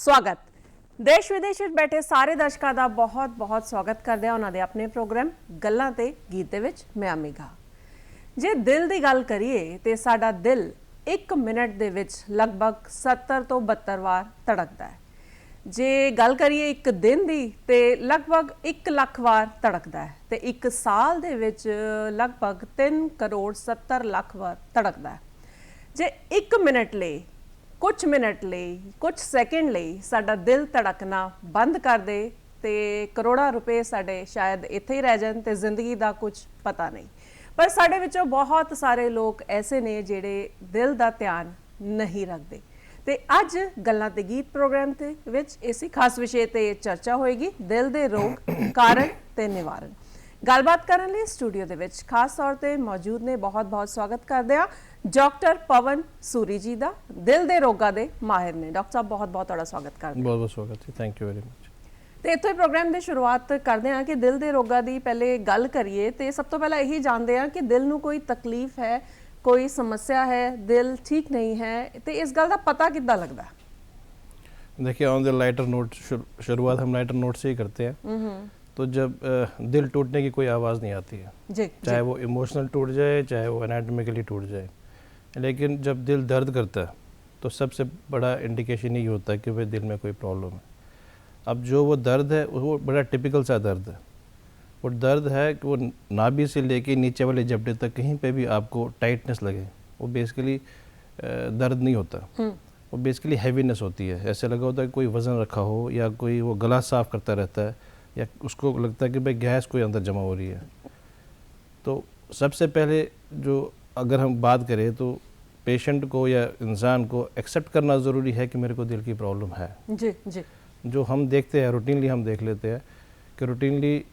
स्वागत। देश विदेश में बैठे सारे दर्शकों का बहुत बहुत स्वागत करते हैं उन्होंने अपने प्रोग्राम गल्लां ते गीत दे विच मैं अमीगा। जे दिल की गल करिए तो साडा दिल 1 मिनट दे विच लगभग 70 तो 72 बार धड़कता है। जे गल करिए एक दिन की तो लगभग 1 लाख बार धड़कता है तो एक साल दे विच लगभग 3 करोड़ 70 लाख बार धड़कता है। जे 1 मिनट ले कुछ मिनट ले कुछ सैकेंड ले साडा दिल धड़कना बंद कर दे तो करोड़ों रुपए साडे शायद इत्थे ही रह जान ते जिंदगी का कुछ पता नहीं। पर साडे विचों बहुत सारे लोग ऐसे ने जिहड़े दिल का ध्यान नहीं रखते। तो अज गल्लां ते गीत प्रोग्राम ते विच इसी खास विषय ते चर्चा होएगी, दिल दे रोग कारण ते निवारण। गलबात करने लिए स्टूडियो दे विच खास तौर पर मौजूद ने, बहुत बहुत स्वागत करते हैं डॉक्टर पवन सूरी जी का, दिल के रोगों के माहिर ने। डॉक्टर साहब बहुत बहुत तुहाडा स्वागत करते हैं। बहुत बहुत स्वागत है, थैंक यू वेरी मच। तो इत्थों प्रोग्राम की शुरुआत करते हैं कि दिल के रोगों की पहले गल करिए तो सब तो पहले यही जानते हैं कि दिल में कोई तकलीफ है, कोई समस्या है, दिल ठीक नहीं है, तो इस गल का पता कितना लगता है? देखिए, ऑन द लाइटर नोट, शुरुआत हम लाइटर नोट से ही करते हैं। तो जब दिल टूटने की कोई आवाज़ नहीं आती है, चाहे वो इमोशनल टूट जाए, चाहे वो एनाटॉमिकली टूट जाए, लेकिन जब दिल दर्द करता है तो सबसे बड़ा इंडिकेशन यही होता है कि भाई दिल में कोई प्रॉब्लम है। अब जो वो दर्द है वो बड़ा टिपिकल सा दर्द है। वो दर्द है कि वो नाभि से लेके नीचे वाले जबड़े तक कहीं पे भी आपको टाइटनेस लगे, वो बेसिकली दर्द नहीं होता, वो बेसिकली हैवीनेस होती है। ऐसे लगा होता है कि कोई वज़न रखा हो या कोई वो गला साफ़ करता रहता है या उसको लगता है कि भाई गैस कोई अंदर जमा हो रही है। तो सबसे पहले जो अगर हम बात करें तो पेशेंट को या इंसान को एक्सेप्ट करना ज़रूरी है कि मेरे को दिल की प्रॉब्लम है। जी जी। जो हम देखते हैं रूटीनली, हम देख लेते हैं कि रूटीनली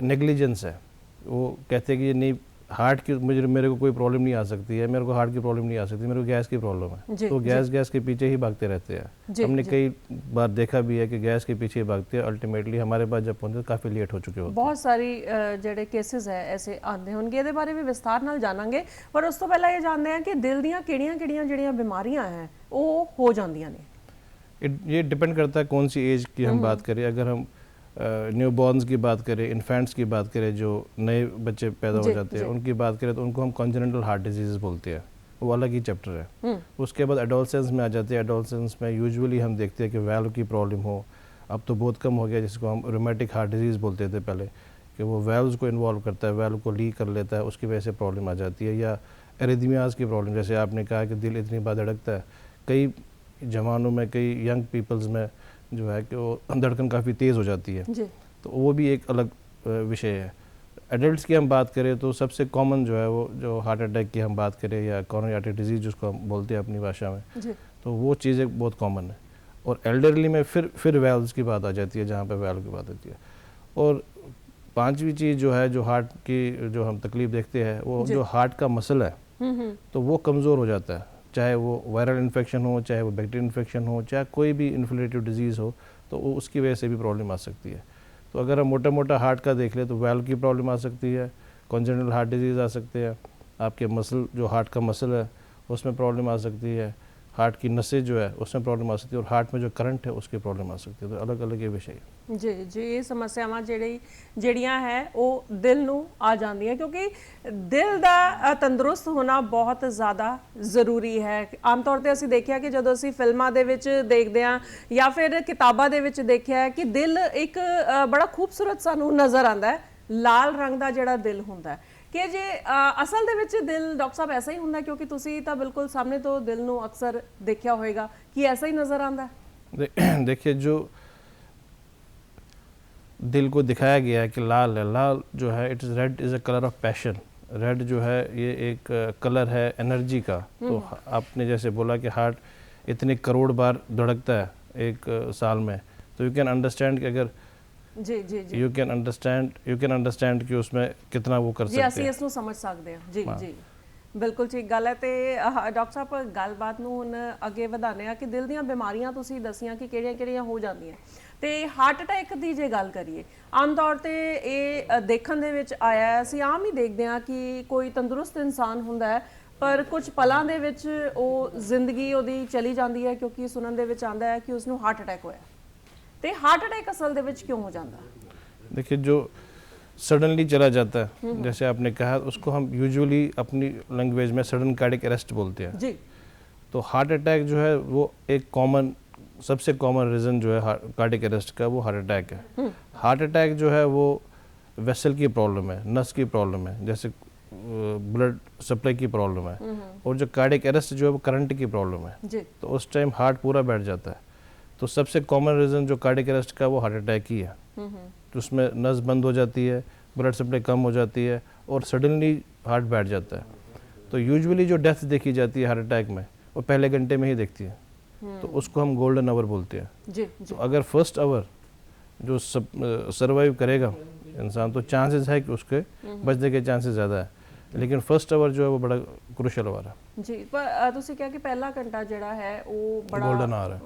नेग्लिजेंस है। वो कहते हैं कि ये नहीं, हार्ट की मेरे को कोई प्रॉब्लम नहीं आ सकती है, मेरे को हार्ट की प्रॉब्लम नहीं आ सकती, मेरे को गैस की प्रॉब्लम है। तो गैस के पीछे ही भागते रहते हैं। हमने कई बार देखा भी है कि गैस के पीछे ही भागते हैं, अल्टीमेटली हमारे पास जब पहुंचते काफ़ी लेट हो चुके होते हैं। बहुत सारी जेडे केसेस है ऐसे आते होंगे, ये बारे भी विस्तार नाल जानांगे। पर उस तो पहले ये जानते हैं कि दिल दियां किहड़ियां-किहड़ियां जिहड़ियां बीमारियां हैं वो हो जांदियां ने। ये डिपेंड करता है कौन सी एज की हम बात करें। अगर हम न्यू बॉर्न्स की बात करें, इन्फेंट्स की बात करें, जो नए बच्चे पैदा हो जाते हैं उनकी बात करें तो उनको हम कॉन्जेनिटल हार्ट डिजीज़ बोलते हैं, वो अलग ही चैप्टर है। उसके बाद एडोलसेंस में आ जाते हैं। एडोलसेंस में यूजुअली हम देखते हैं कि वैल्व की प्रॉब्लम हो, अब तो बहुत कम हो गया, जिसको हम रोमेटिक हार्ट डिजीज़ बोलते थे पहले, कि वो वैल्व्स को इन्वॉल्व करता है, वैल्व को लीक कर लेता है, उसकी वजह से प्रॉब्लम आ जाती है। या एरिथमियाज़ की प्रॉब्लम, जैसे आपने कहा कि दिल इतनी बार धड़कता है, कई जवानों में, कई यंग पीपल्स में जो है कि वो धड़कन काफ़ी तेज़ हो जाती है, तो वो भी एक अलग विषय है। एडल्ट्स की हम बात करें तो सबसे कॉमन जो है वो जो हार्ट अटैक की हम बात करें या कोरोनरी आर्टरी डिजीज़ जिसको हम बोलते हैं अपनी भाषा में, तो वो चीज़ें बहुत कॉमन है। और एल्डरली में फिर वेल्व्स की बात आ जाती है, जहाँ पे वेल्व की बात आती है। और पांचवी चीज़ जो है, जो हार्ट की जो हम तकलीफ देखते हैं, वो जो हार्ट का मसल है तो वो कमज़ोर हो जाता है, चाहे वो वायरल इन्फेक्शन हो, चाहे वो बैक्टीरियल इन्फेक्शन हो, चाहे कोई भी इन्फ्लेमेटरी डिजीज़ हो, तो उसकी वजह से भी प्रॉब्लम आ सकती है। तो अगर हम मोटा मोटा हार्ट का देख लें तो वैल्व की प्रॉब्लम आ सकती है, कॉन्जेनिटल हार्ट डिजीज़ आ सकते हैं, आपके मसल जो हार्ट का मसल है उसमें प्रॉब्लम आ सकती है, हार्ट की नसें जो है उसमें प्रॉब्लम आ सकती है, और हार्ट में जो करंट है उसकी प्रॉब्लम आ सकती है। तो अलग अलग ये विषय है। जी जी, ये समस्यावां ਜਿਹੜੀਆਂ है वो दिल नूं आ जांदियां, क्योंकि दिल का तंदुरुस्त होना बहुत ज़्यादा ज़रूरी है। आम तौर पर असीं देखिया कि जदों असीं फिल्मां दे विच देखदे हां या फिर किताबां दे विच देखिया है कि दिल एक बड़ा खूबसूरत सानूं नज़र आंदा है, लाल रंग का जिहड़ा दिल हुंदा है। कि जे असल दे विच दिल डॉक्टर साहब ऐसा ही हुंदा, क्योंकि तुसीं तां बिल्कुल सामने तो दिल नूं अक्सर देखिया होएगा कि ऐसा ही नज़र आंदा है। देखिए, जो दिल को दिखाया गया है कि लाल है, लाल जो है it is red is a colour of passion. Red जो है ये एक कलर है एनर्जी का। तो आपने जैसे बोला कि हार्ट इतने करोड़ बार धड़कता है एक साल में, तो यू कैन अंडरस्टैंड कि अगर जी जी जी यू कैन अंडरस्टैंड कि उसमें कितना वो कर सकते हैं। जी, असं समझ सकते हैं। जी जी, बिल्कुल ठीक गल है। तो डॉक्टर साहब गलबात नूं हुण अगे वधाने आ कि दिल दीयां बीमारियां तुसीं दसियां कि किहड़ियां-किहड़ियां हो जांदियां। तो हार्ट अटैक की जे गल करिए, आम तौर पर ये देखण दे विच आया, असीं आम ही देखते हैं कि कोई तंदुरुस्त इंसान हुंदा है ਪਰ ਕੁਝ ਪਲਾਂ ਦੇ ਵਿੱਚ ਉਹ ਜ਼ਿੰਦਗੀ ਉਹਦੀ ਚਲੀ ਜਾਂਦੀ ਹੈ, ਕਿਉਂਕਿ ਸੁਣਨ ਦੇ ਵਿੱਚ ਆਉਂਦਾ ਹੈ ਕਿ ਉਸ ਨੂੰ ਹਾਰਟ ਅਟੈਕ ਹੋਇਆ। ਤੇ ਹਾर्ट अटैक असल ਦੇ ਵਿੱਚ क्यों हो जाता है? देखिए, जो सडनली चला जाता है, जैसे आपने कहा, उसको हम यूजुअली अपनी लैंग्वेज में सडन कार्डिक अरेस्ट बोलते हैं जी। तो हार्ट अटैक जो है वो एक कॉमन, सबसे कॉमन रीज़न जो है कार्डिक अरेस्ट का वो हार्ट अटैक है। हार्ट अटैक जो है वो वेसल की प्रॉब्लम है, नस की प्रॉब्लम है, जैसे ब्लड सप्लाई की प्रॉब्लम है। और जो कार्डिक अरेस्ट जो है वो करंट की प्रॉब्लम है जी। तो उस टाइम हार्ट पूरा बैठ जाता है। तो सबसे कॉमन रीज़न जो कार्डिक अरेस्ट का वो हार्ट अटैक ही है। तो उसमें नस बंद हो जाती है, ब्लड सप्लाई कम हो जाती है और सडनली हार्ट बैठ जाता है। तो यूजुअली जो डेथ देखी जाती है हार्ट अटैक में वो पहले घंटे में ही देखती है, तो उसको हम गोल्डन आवर बोलते हैं। जी, जी। तो अगर फर्स्ट आवर जो सर्वाइव करेगा इंसान तो चांसेस है कि उसके बचने के चांसेस ज़्यादा है, लेकिन फर्स्ट आवर जो है वो बड़ा क्रूशल आवर है जी। पर ਤੁਸੀਂ ਕਿਹਾ ਕਿ ਪਹਿਲਾ ਘੰਟਾ ਜਿਹੜਾ ਹੈ ਉਹ ਬੜਾ गोल्डन आवर है।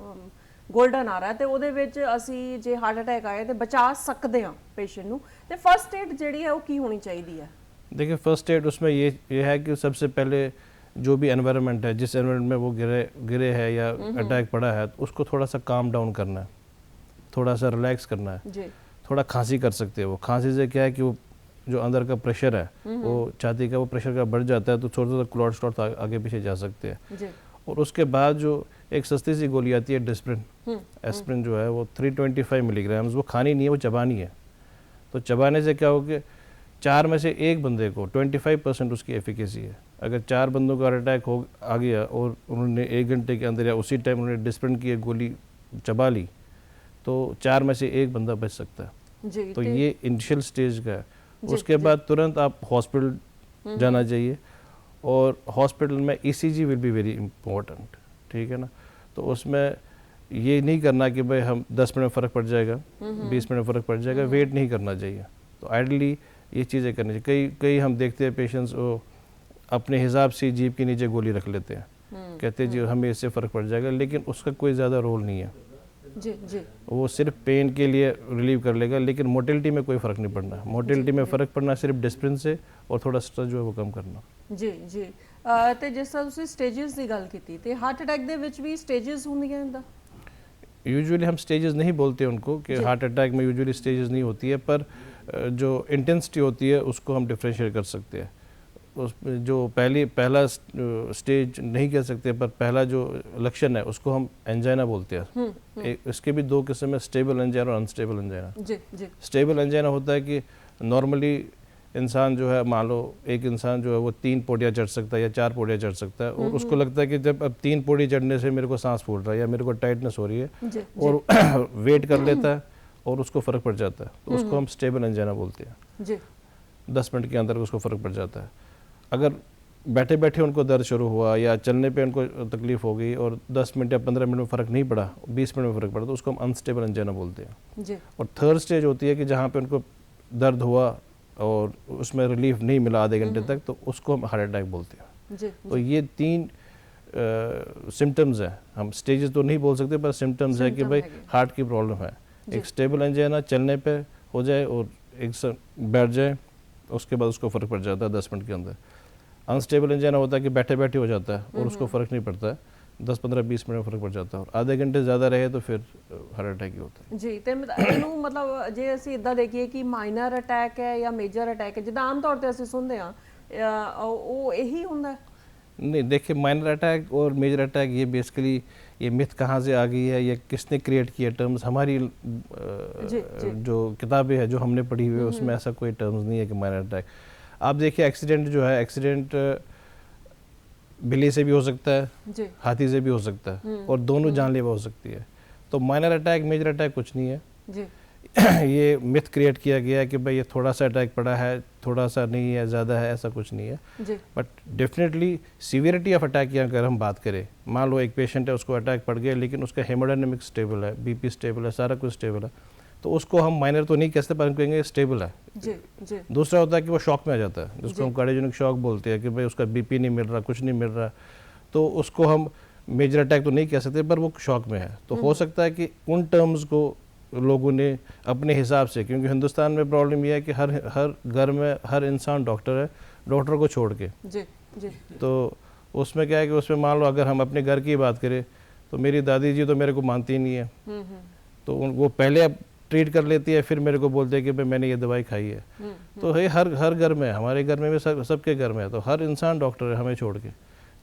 ਗੋਲਡਨ ਆ ਰਿਹਾ ਤੇ ਉਹਦੇ ਵਿੱਚ ਅਸੀਂ ਜੇ ਹਾਰਟ ਅਟੈਕ ਆਏ ਤੇ ਬਚਾ ਸਕਦੇ ਹਾਂ ਪੇਸ਼ੈਂਟ ਨੂੰ। ਤੇ ਫਰਸਟ ਏਡ ਜਿਹੜੀ ਹੈ ਉਹ ਕੀ ਹੋਣੀ ਚਾਹੀਦੀ ਹੈ? देखिए, फर्स्ट एड उसमें ये है कि सबसे पहले जो भी एनवायरनमेंट है, जिस एनवायरनमेंट में वो गिरे है या अटैक पड़ा है, तो उसको थोड़ा सा काम डाउन करना है, थोड़ा सा रिलैक्स करना है। जी। थोड़ा खांसी कर सकते हैं। वो खांसी से क्या है कि वो जो अंदर का प्रेशर है वो छाती का वो प्रेशर का बढ़ जाता है, तो थोड़ा सा क्लॉट स्लॉट आगे पीछे जा सकते हैं। जी। और उसके बाद जो एक सस्ती सी गोली आती है डिस्प्रिन, एस्प्रिन जो है वो 325 मिलीग्राम, वो खानी नहीं है, वो चबानी है। तो चबाने से क्या हो कि 4 में से एक बंदे को 25% उसकी एफिकेसी है। अगर 4 बंदों का हार्ट अटैक आ गया और उन्होंने 1 घंटे के अंदर या उसी टाइम उन्होंने डिस्प्रिन की एक गोली चबा ली तो 4 में से एक बंदा बच सकता है। जी। तो ये इनिशियल स्टेज का है। उसके बाद तुरंत आप हॉस्पिटल जाना चाहिए और हॉस्पिटल में ECG will be very important, ठीक है ना। तो उसमें ये नहीं करना कि भाई हम 10 मिनट में फ़र्क पड़ जाएगा, 20 मिनट में फ़र्क पड़ जाएगा, वेट नहीं करना चाहिए। तो आइडली ये चीज़ें करनी चाहिए। कई हम देखते हैं पेशेंट्स वो अपने हिसाब से जीभ के नीचे गोली रख लेते हैं, कहते हैं जी हमें इससे फ़र्क पड़ जाएगा, लेकिन उसका कोई ज़्यादा रोल नहीं है। जी। जी। वो सिर्फ पेन के लिए रिलीव कर लेगा, लेकिन मोटिलिटी में कोई फ़र्क नहीं पड़ना। मोटिलिटी में फ़र्क पड़ना सिर्फ डिस्प्रिन से और थोड़ा स्ट्रेस जो है वो कम करना। जी। जी। ਤੇ ਜਿਸ ਤਰ੍ਹਾਂ ਤੁਸੀਂ ਸਟੇजेस ਦੀ ਗੱਲ ਕੀਤੀ ਤੇ ਹਾਰਟ ਅਟੈਕ ਦੇ ਵਿੱਚ ਵੀ ਸਟੇजेस ਹੁੰਦੀਆਂ ਇਹਦਾ? यूजुअली हम स्टेजेस नहीं बोलते उनको कि हार्ट अटैक में यूजुअली स्टेजेस नहीं होती है, पर जो इंटेंसिटी होती है उसको हम डिफ्रेंशिएट कर सकते हैं। उस जो पहला स्टेज नहीं कह सकते, पर पहला जो लक्षण है उसको हम एंजाइना बोलते हैं। इसके भी 2 किस्म है, स्टेबल एंजाइना और अनस्टेबल एंजाइना। जी। जी। स्टेबल एंजाइना होता है कि नॉर्मली इंसान जो है, मान लो एक इंसान जो है वो 3 पौड़ियाँ चढ़ सकता है या 4 पौड़ियाँ चढ़ सकता है, और उसको लगता है कि जब अब 3 पौड़ी चढ़ने से मेरे को सांस फूल रहा है या मेरे को टाइटनेस हो रही है, जी। और वेट कर लेता है और उसको फ़र्क पड़ जाता है, तो उसको हम स्टेबल एंजाइना बोलते हैं। जी। 10 मिनट के अंदर उसको फ़र्क पड़ जाता है। अगर बैठे बैठे उनको दर्द शुरू हुआ या चलने पे उनको तकलीफ़ हो गई और 10 मिनट या 15 मिनट में फ़र्क नहीं पड़ा, 20 मिनट में फ़र्क पड़ा, तो उसको हम अनस्टेबल एंजाइना बोलते हैं। जी। और थर्ड स्टेज होती है कि जहाँ पे उनको दर्द हुआ और उसमें रिलीफ नहीं मिला आधे घंटे तक, तो उसको हम हार्ट अटैक बोलते हैं। जी। तो ये 3 सिम्टम्स हैं। हम स्टेजेस तो नहीं बोल सकते, पर सिम्टम्स है कि भाई हार्ट की प्रॉब्लम है। एक स्टेबल एंजाइना चलने पे हो जाए और एक बैठ जाए, उसके बाद उसको फ़र्क पड़ जाता है 10 मिनट के अंदर। अनस्टेबल एंजाइना होता है कि बैठे बैठे हो जाता है और उसको फ़र्क नहीं पड़ता है, 10, 15, 20 मिनट में फ़र्क पड़ जाता है, और आधे घंटे ज़्यादा रहे तो फिर हार्ट अटैक ही होता है। ਜੀ। ਤੇ ਇਹਨੂੰ ਮਤਲਬ ਜੇ ਅਸੀਂ ਇਦਾਂ ਦੇਖੀਏ ਕਿ ਮਾਈਨਰ ਅਟੈਕ ਹੈ ਜਾਂ ਮੇਜਰ ਅਟੈਕ ਹੈ, ਜਿੱਦਾਂ ਆਮ ਤੌਰ ਤੇ ਅਸੀਂ ਸੁਣਦੇ ਆ ਉਹ ਇਹੀ ਹੁੰਦਾ ਹੈ? नहीं, देखिए, माइनर अटैक और मेजर अटैक ये बेसिकली ये मिथ कहाँ से आ गई है, ये किसने क्रिएट किया टर्म्स? हमारी जो किताबें हैं जो हमने पढ़ी हुई है उसमें ऐसा कोई टर्म्स नहीं है कि माइनर अटैक। आप देखिए, एक्सीडेंट जो है, एक्सीडेंट बिल्ली से भी हो सकता है, जी। हाथी से भी हो सकता है, और दोनों जानलेवा हो सकती है। तो माइनर अटैक मेजर अटैक कुछ नहीं है। जी। ये मिथ क्रिएट किया गया है कि भाई ये थोड़ा सा अटैक पड़ा है, थोड़ा सा नहीं है, ज़्यादा है, ऐसा कुछ नहीं है। जी। But definitely severity of attack की अगर हम बात करें, मान लो एक पेशेंट है, उसको अटैक पड़ गया, लेकिन उसका हेमोडायनेमिक स्टेबल है, बीपी स्टेबल है, सारा कुछ स्टेबल है, तो उसको हम माइनर तो नहीं कहते, पर हम कहेंगे स्टेबल है। जी। जी। दूसरा होता है कि वो शॉक में आ जाता है, जिसको हम कार्डियोजेनिक शॉक बोलते हैं, कि भाई उसका बीपी नहीं मिल रहा, कुछ नहीं मिल रहा, तो उसको हम मेजर अटैक तो नहीं कह सकते, पर वो शॉक में है। तो हो सकता है कि उन टर्म्स को लोगों ने अपने हिसाब से, क्योंकि हिंदुस्तान में प्रॉब्लम यह है कि हर घर में हर इंसान डॉक्टर है, डॉक्टर को छोड़ के। जी। जी। तो उसमें क्या है कि उसमें मान लो अगर हम अपने घर की बात करें तो मेरी दादी जी तो मेरे को मानती ही नहीं है, तो वो पहले अब ट्रीट कर लेती है, फिर मेरे को बोलते हैं कि भाई मैंने ये दवाई खाई है। तो ये हर घर में, हमारे घर में भी सबके घर में है, तो हर इंसान डॉक्टर है हमें छोड़ के।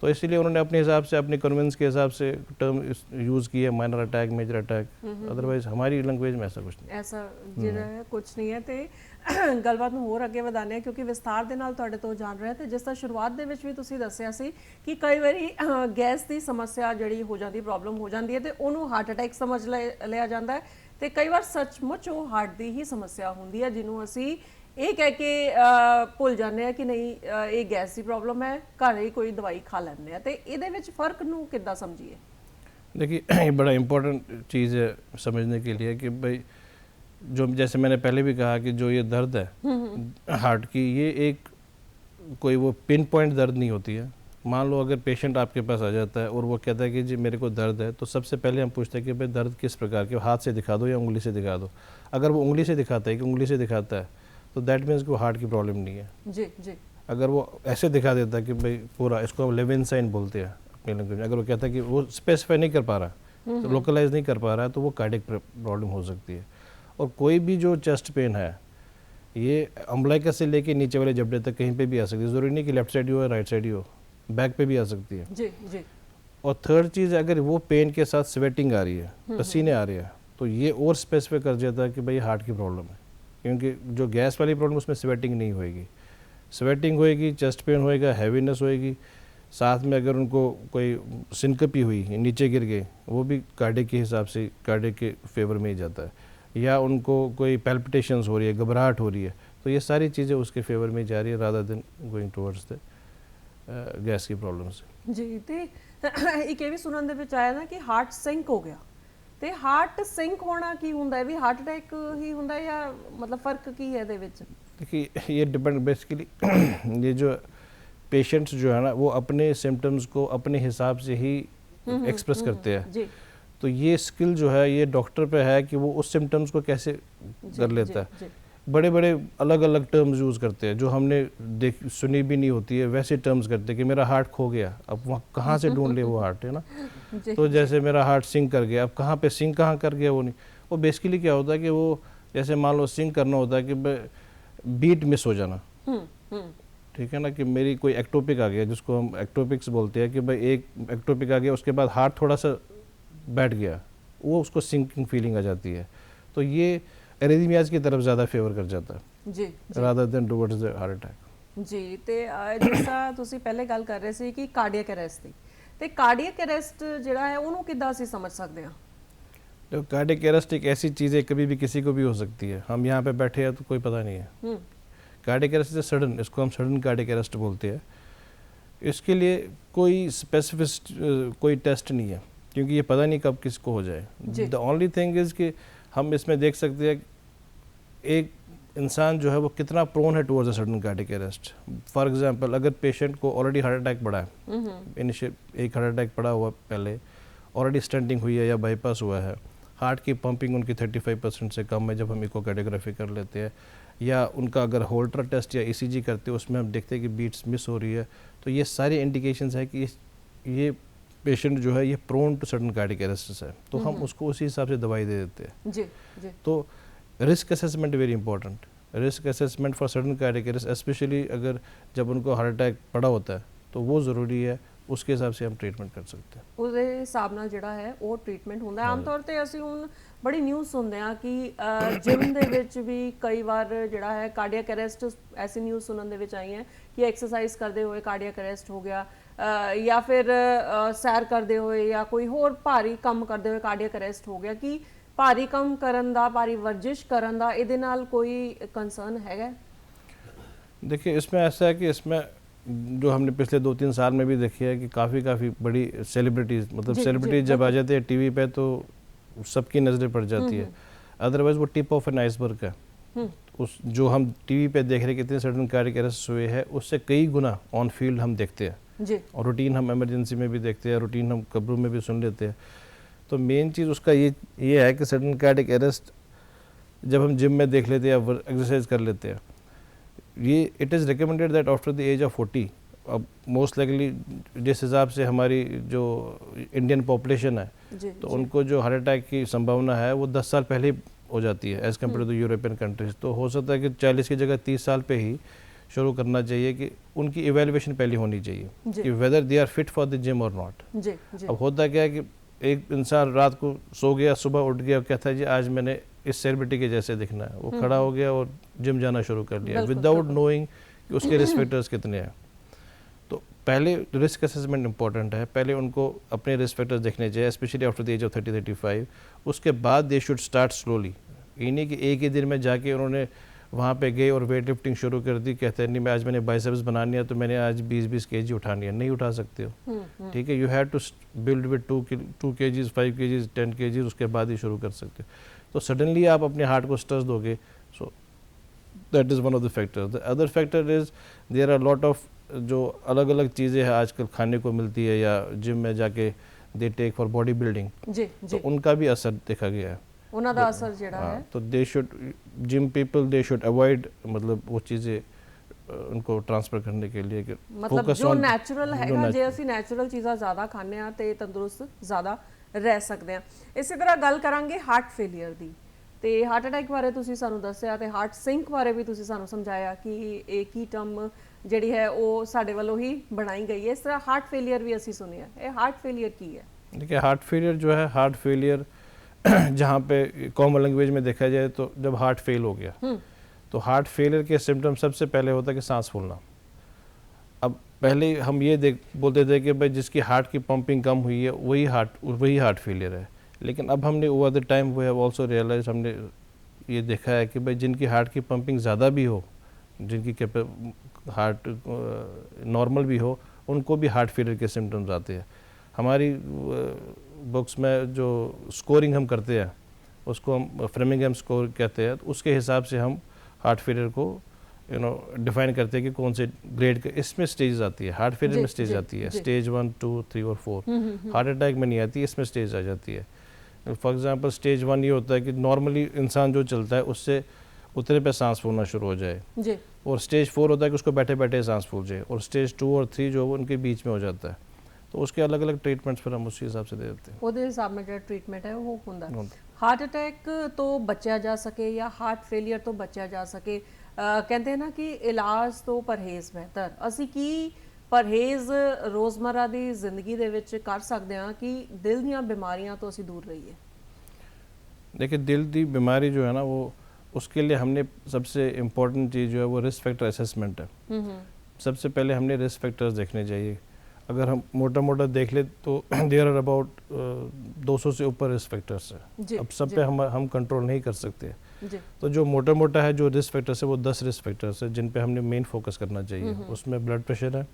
तो इसीलिए उन्होंने अपने हिसाब से, अपने कन्विंस के हिसाब से टर्म यूज़ की है, minor attack, major attack. Otherwise हमारी लैंग्वेज में ऐसा कुछ नहीं, ऐसा ਜਿਹੜਾ ਹੈ ਕੁਝ ਨਹੀਂ ਹੈ। ਤੇ ਗੱਲਬਾਤ ਨੂੰ ਹੋਰ ਅੱਗੇ ਵਧਾਉਂਦੇ ਹਾਂ ਕਿਉਂਕਿ ਵਿਸਤਾਰ ਦੇ ਨਾਲ ਤੁਹਾਡੇ ਤੋਂ ਜਾਣ ਰਹੇ ਤੇ ਜਿਸ ਤਰ੍ਹਾਂ ਸ਼ੁਰੂਆਤ ਦੇ ਵਿੱਚ ਵੀ ਤੁਸੀਂ ਦੱਸਿਆ ਸੀ ਕਿ ਕਈ ਵਾਰੀ ਗੈਸ ਦੀ ਸਮੱਸਿਆ ਜਿਹੜੀ ਹੋ ਜਾਂਦੀ, ਪ੍ਰੋਬਲਮ ਹੋ ਜਾਂਦੀ ਹੈ ਤੇ ਉਹਨੂੰ ਹਾਰਟ ਅਟੈਕ ਸਮਝ ਲਿਆ ਜਾਂਦਾ ਹੈ ਤੇ ਕਈ ਵਾਰ ਸੱਚਮੁੱਚ ਉਹ ਹਾਰਟ ਦੀ ਹੀ ਸਮੱਸਿਆ ਹੁੰਦੀ ਹੈ ਜਿਹਨੂੰ ਅਸੀਂ ਇਹ ਕਹਿ ਕੇ ਭੁੱਲ ਜਾਂਦੇ ਆ ਕਿ ਨਹੀਂ ਇਹ ਗੈਸ ਦੀ ਪ੍ਰੋਬਲਮ ਹੈ, ਘਰ ਹੀ ਕੋਈ ਦਵਾਈ ਖਾ ਲੈਂਦੇ ਆ। ਤੇ ਇਹਦੇ ਵਿੱਚ ਫਰਕ ਨੂੰ ਕਿੱਦਾਂ ਸਮਝੀਏ? देखिए ये बड़ा इम्पोर्टेंट चीज़ है समझने के लिए कि भाई जो, जैसे मैंने पहले भी कहा कि जो ये दर्द है हार्ट की, ये एक कोई वो पिन पॉइंट दर्द नहीं होती है। मान लो अगर पेशेंट आपके पास आ जाता है और वो कहता है कि जी मेरे को दर्द है, तो सबसे पहले हम पूछते हैं कि भाई दर्द किस प्रकार के, हाथ से दिखा दो या उंगली से दिखा दो। अगर वो उंगली से दिखाता है कि उंगली से दिखाता है तो दैट मीन्स कि वो हार्ट की प्रॉब्लम नहीं है। जी जी। अगर वो ऐसे दिखा देता है कि भाई पूरा, इसको हम लेवेंसाइन बोलते हैं अपनी लैंग्वेज में, अगर वो कहता है कि वो स्पेसिफाई नहीं कर पा रहा, तो लोकलाइज नहीं कर पा रहा है, तो वो कार्डियक प्रॉब्लम हो सकती है। और कोई भी जो चेस्ट पेन है ये अम्बलाइकस से लेके नीचे वाले जबड़े तक कहीं पे भी आ सकती है, ज़रूरी नहीं कि लेफ्ट साइड ही हो या राइट साइड ही हो, बैक पे भी आ सकती है। जी जी। और थर्ड चीज़, अगर वो पेन के साथ स्वेटिंग आ रही है, पसीने आ रहे हैं, तो ये और स्पेसिफाई कर देता है कि भाई हार्ट की प्रॉब्लम है। क्योंकि जो गैस वाली प्रॉब्लम उसमें स्वेटिंग नहीं होएगी, स्वेटिंग होएगी, चेस्ट पेन होएगा, हैवीनेस होएगी, साथ में अगर उनको कोई सिनकपी हुई, नीचे गिर गए, वो भी कार्डियक के हिसाब से, कार्डियक के फेवर में ही जाता है। या उनको कोई पैल्पिटेशंस हो रही है, घबराहट हो रही है, तो ये सारी चीज़ें उसके फेवर में जा रही है rather than going towards the gas की प्रॉब्लम से। जी। ਤੇ ਇੱਕ ਇਹ ਵੀ ਸੁਣਨ ਦੇ ਵਿੱਚ ਆਇਆ ਨਾ ਕਿ ਹਾਰਟ ਸਿੰਕ ਹੋ ਗਿਆ, ਤੇ ਹਾਰਟ ਸਿੰਕ ਹੋਣਾ ਕੀ ਹੁੰਦਾ ਹੈ? ਵੀ ਹਾਰਟ ਅਟੈਕ ਹੀ ਹੁੰਦਾ ਹੈ ਜਾਂ ਮਤਲਬ ਫਰਕ ਕੀ ਹੈ ਇਹਦੇ ਵਿੱਚ? देखिए ये डिपेंड बेसिकली ये जो पेशेंट्स जो है ना वो अपने सिम्टम्स को अपने हिसाब से ही एक्सप्रेस करते हैं। जी। तो ये स्किल जो है ये डॉक्टर पे है कि वो उस सिम्टम्स को कैसे कर लेता है। जी। बड़े बड़े अलग अलग टर्म्स यूज़ करते हैं जो हमने सुनी भी नहीं होती है, वैसे टर्म्स करते हैं कि मेरा हार्ट खो गया, अब वहाँ कहाँ से ढूंढ ले वो हार्ट, है ना। तो जैसे मेरा हार्ट सिंक कर गया, अब कहाँ पे सिंक कहाँ कर गया वो नहीं, वो बेसिकली क्या होता है कि वो जैसे मान लो सिंक करना होता है कि बीट मिस हो जाना, ठीक है ना, कि मेरी कोई एक्टोपिक आ गया जिसको हम एक्टोपिक्स बोलते हैं, कि भाई एक एक्टोपिक आ गया उसके बाद हार्ट थोड़ा सा बैठ गया, वो उसको सिंकिंग फीलिंग आ जाती है। तो ये एरिथमियाज की तरफ ज़्यादा फेवर कर जाता है जी rather than towards the heart attack. ਜੀ। ਤੇ ਜਿਸ ਤਰ੍ਹਾਂ ਤੁਸੀਂ ਪਹਿਲੇ ਗੱਲ ਕਰ ਰਹੇ ਸੀ ਕਿ ਕਾਰਡੀਅਕ ਅਰੈਸਟ ਦੀ, ਤੇ ਕਾਰਡੀਅਕ ਅਰੈਸਟ ਜਿਹੜਾ ਹੈ ਉਹਨੂੰ ਕਿੱਦਾਂ ਅਸੀਂ ਸਮਝ ਸਕਦੇ ਹਾਂ? तो कार्डियक अरेस्ट एक ऐसी चीज़ है कभी भी किसी को भी हो सकती है, हम यहाँ पे बैठे हैं तो कोई पता नहीं है। कार्डियक अरेस्ट इज सडन, इसको हम सडन कार्डियक अरेस्ट बोलते हैं। इसके लिए कोई स्पेसिफिक कोई टेस्ट नहीं है क्योंकि ये पता नहीं कब किसको हो जाए। द ओनली थिंग इज़ कि हम इसमें देख सकते हैं एक इंसान जो है वो कितना प्रोन है towards a sudden cardiac arrest. For example अगर पेशेंट को ऑलरेडी हार्ट अटैक पड़ा है, इनिशियल एक हार्ट अटैक पड़ा हुआ पहले, ऑलरेडी स्टेंटिंग हुई है या बाईपास हुआ है, हार्ट की पंपिंग उनकी 35% से कम है जब हम इकोकार्डियोग्राफी कर लेते हैं, या उनका अगर होल्टर टेस्ट या ईसीजी करते हैं उसमें हम देखते हैं कि बीट्स मिस हो रही है, तो ये सारी इंडिकेशंस है कि ये पेशेंट जो है ये prone to sudden cardiac arrest है, तो हम उसको उसी हिसाब से दवाई दे देते हैं। जी जी। तो risk assessment very important, risk assessment for sudden cardiac arrest, specially अगर जब उनको हार्ट अटैक पड़ा होता है तो वो ज़रूरी है, उसके हिसाब से हम ट्रीटमेंट कर सकते हैं। ਉਹਦੇ ਹਿਸਾਬ ਨਾਲ ਜਿਹੜਾ ਹੈ ਉਹ ਟ੍ਰੀਟਮੈਂਟ ਹੁੰਦਾ ਹੈ। ਆਮ ਤੌਰ ਤੇ ਅਸੀਂ ਹੁਣ ਬੜੀ ਨਿਊਜ਼ ਸੁਣਦੇ ਆ ਕਿ ਜਿਮ ਦੇ ਵਿੱਚ ਵੀ ਕਈ ਵਾਰ ਜਿਹੜਾ ਹੈ ਕਾਰਡੀਅਕ ਅਰੈਸਟ, ਐਸੀ ਨਿਊਜ਼ ਸੁਣਨ ਦੇ ਵਿੱਚ ਆਈ ਹੈ ਕਿ ਐਕਸਰਸਾਈਜ਼ ਕਰਦੇ ਹੋਏ ਕਾਰਡੀਅਕ ਅਰੈਸਟ ਹੋ ਗਿਆ, ਜਾਂ ਫਿਰ ਸੈਰ ਕਰਦੇ ਹੋਏ ਜਾਂ ਕੋਈ ਹੋਰ ਭਾਰੀ ਕੰਮ ਕਰਦੇ ਹੋਏ ਕਾਰਡੀਅਕ ਅਰੈਸਟ ਹੋ ਗਿਆ। ਕਿ ਭਾਰੀ ਕੰਮ ਕਰਨ ਦਾ, ਭਾਰੀ ਵਰਜਿਸ਼ ਕਰਨ ਦਾ ਇਹਦੇ ਨਾਲ ਕੋਈ ਕੰਸਰਨ ਹੈਗਾ? देखिए इसमें ऐसा है कि इसमें जो हमने पिछले 2-3 साल में भी देखी है कि काफ़ी बड़ी सेलिब्रिटीज़, मतलब सेलिब्रिटीज जब आ जाते हैं टीवी पे तो सबकी नज़रें पड़ जाती है, अदरवाइज़ वो टिप ऑफ एन आइसबर्ग है। उस जो हम टीवी पे देख रहे कितने सडन कार्डियक अरेस्ट हुए हैं उससे कई गुना ऑन फील्ड हम देखते हैं जी। और रूटीन हम इमरजेंसी में भी देखते हैं, रूटीन हम कब्रों में भी सुन लेते हैं। तो मेन चीज़ उसका ये है कि सडन कार्डियक अरेस्ट जब हम जिम में देख लेते हैं या एक्सरसाइज कर लेते हैं, ये it is recommended that after the age of 40 अब मोस्ट लाइकली जिस हिसाब से हमारी जो इंडियन पॉपुलेशन है तो उनको जो हार्ट अटैक की संभावना है वो 10 साल पहले ही हो जाती है as compared to European countries. तो हो सकता है कि 40 की जगह 30 साल पे ही शुरू करना चाहिए कि उनकी इवेल्युएशन पहले होनी चाहिए कि whether they are fit for the gym और नॉट। अब होता क्या है कि एक इंसान रात को सो गया, सुबह उठ गया, कहता है जी आज मैंने इस सेलिब्रिटी के जैसे दिखना है, वो खड़ा हो गया और जिम जाना शुरू कर लिया विदाउट नोइंग कि उसके रिस्क फैक्टर्स कितने हैं। तो पहले रिस्क असेसमेंट इंपॉर्टेंट है, पहले उनको अपने रिस्क फैक्टर्स देखने चाहिए specially after the age of 30-35। उसके बाद दे शुड स्टार्ट स्लोली, ये नहीं कि एक ही दिन में जाके उन्होंने वहाँ पे गए और वेट लिफ्टिंग शुरू कर दी, कहते हैं नहीं मैं आज मैंने बाइसेप्स बनानी है तो मैंने आज 20-20 kg उठानी है, नहीं उठा सकते हो। ठीक है, you have to build with 2 kgs 5 kgs 10 kgs, उसके बाद ही शुरू कर सकते हो। तो सडनली आप अपने हार्ट को स्ट्रेस दोगे, so that is one of the factors. The other factor is there are lot of जो अलग अलग चीज़ें हैं आजकल खाने को मिलती है या जिम में जाके they take for body building, तो उनका भी असर देखा गया है, उन्हों का असर जेड़ा है। तो they should gym people they should avoid मतलब वो चीज़ें उनको ट्रांसफर करने के लिए कि मतलब जो नेचुरल हैगा, जे ਅਸੀਂ नेचुरल चीज़ां ज़्यादा खाने आ ते तंदुरुस्त ज़्यादा रह सकते हैं। इसी तरह गल करांगे हार्ट फेलियर दी, ਤੇ ਹਾਰਟ ਅਟੈਕ ਬਾਰੇ ਤੁਸੀਂ ਸਾਨੂੰ ਦੱਸਿਆ ਤੇ ਹਾਰਟ ਸਿੰਕ ਬਾਰੇ ਵੀ ਤੁਸੀਂ ਸਾਨੂੰ ਸਮਝਾਇਆ ਕਿ ਇੱਕ ਹੀ ਟਰਮ ਜਿਹੜੀ ਹੈ ਉਹ ਸਾਡੇ ਵੱਲੋਂ ਹੀ ਬਣਾਈ ਗਈ ਹੈ। ਇਸ ਤਰ੍ਹਾਂ ਹਾर्ट फेलियर भी ਅਸੀਂ सुनिया, ਇਹ हार्ट फेलियर की है? देखिए हार्ट फेलियर जो है, हार्ट फेलियर जहाँ पे कॉमन लैंग्वेज में देखा जाए तो जब हार्ट फेल हो गया तो हार्ट फेलियर के सिम्टम सबसे पहले होता है कि सांस फूलना। अब पहले हम ये बोलते थे कि भाई जिसकी हार्ट की पंपिंग कम हुई है वही हार्ट फेलियर है, लेकिन अब हमने over the time we have also realise, हमने ये देखा है कि भाई जिनकी हार्ट की पंपिंग ज़्यादा भी हो, जिनकी हार्ट नॉर्मल भी हो, उनको भी हार्ट फेलियर के सिम्टम्स आते हैं। हमारी बुक्स में जो स्कोरिंग हम करते हैं उसको हम फ्रेमिंघम स्कोर कहते हैं, तो उसके हिसाब से हम हार्ट फेलियर को डिफाइन करते हैं कि कौन से ग्रेड के इसमें स्टेज आती है। हार्ट फेलियर में स्टेज आती है, स्टेज 1, 2, 3 और 4। हार्ट अटैक में नहीं आती, इसमें स्टेज आ जाती है। फॉर एग्जांपल स्टेज 1 ये होता है कि नॉर्मली इंसान जो चलता है उससे उतने पे सांस फूलना शुरू हो जाए जी। और स्टेज 4 होता है कि उसको बैठे बैठे सांस फूल जाए, और स्टेज 2 और 3 जो है उनके बीच में हो जाता है। तो उसके अलग अलग ट्रीटमेंट्स फिर हम उसी हिसाब से दे देते हैं। ਉਹਦੇ ਹਿਸਾਬ ਨਾਲ ਜਿਹੜਾ ਟ੍ਰੀਟਮੈਂਟ ਹੈ ਉਹ ਹੁੰਦਾ। ਹਾਰਟ ਅਟੈਕ ਤੋਂ ਬਚਿਆ ਜਾ ਸਕੇ ਜਾਂ ਹਾਰਟ ਫੇਲਿਅਰ ਤੋਂ ਬਚਿਆ ਜਾ ਸਕੇ, ਕਹਿੰਦੇ ਨਾ ਕਿ ਇਲਾਜ ਤੋਂ ਪਰਹੇਜ਼ ਬਿਹਤਰ। ਅਸੀਂ ਕੀ ਪਰਹੇਜ਼ ਰੋਜ਼ਮਰਾ ਦੀ ਜ਼ਿੰਦਗੀ ਦੇ ਵਿੱਚ ਕਰ ਸਕਦੇ ਹਾਂ ਕਿ ਦਿਲ ਦੀਆਂ ਬਿਮਾਰੀਆਂ ਤੋਂ ਅਸੀਂ दूर रहिए? देखिए दिल की बीमारी जो है ना वो, उसके लिए हमने सबसे इम्पोर्टेंट चीज़ जो है वो रिस्क फैक्टर असेसमेंट है। सबसे पहले हमने रिस्क फैक्टर्स देखने चाहिए। अगर हम मोटा मोटा देख ले तो देयर आर अबाउट 200 से ऊपर रिस्क फैक्टर्स है। अब सब पे हम कंट्रोल नहीं कर सकते, तो जो मोटा मोटा है जो रिस्क फैक्टर्स है वो 10 रिस्क फैक्टर्स है जिन पे हमने मेन फोकस करना चाहिए। उसमें ब्लड प्रेशर है,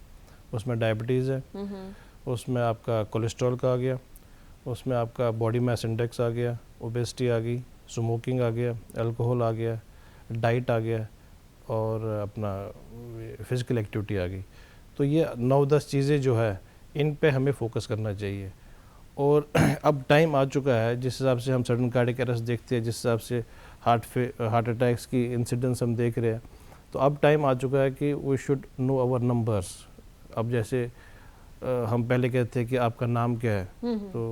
उसमें डायबिटीज़ है, उसमें आपका कोलेस्ट्रॉल का आ गया, उसमें आपका बॉडी मास इंडेक्स आ गया, ओबेसिटी आ गई, स्मोकिंग आ गया, अल्कोहल आ गया, डाइट आ गया, और अपना फिज़िकल एक्टिविटी आ गई। तो ये 9-10 चीज़ें जो है इन पे हमें फोकस करना चाहिए। और अब टाइम आ चुका है जिस हिसाब से हम सडन कार्डियक अरेस्ट देखते हैं, जिस हिसाब से हार्ट अटैक्स की इंसिडेंस हम देख रहे हैं, तो अब टाइम आ चुका है कि we should know our numbers. अब जैसे हम पहले कहते थे कि आपका नाम क्या है, तो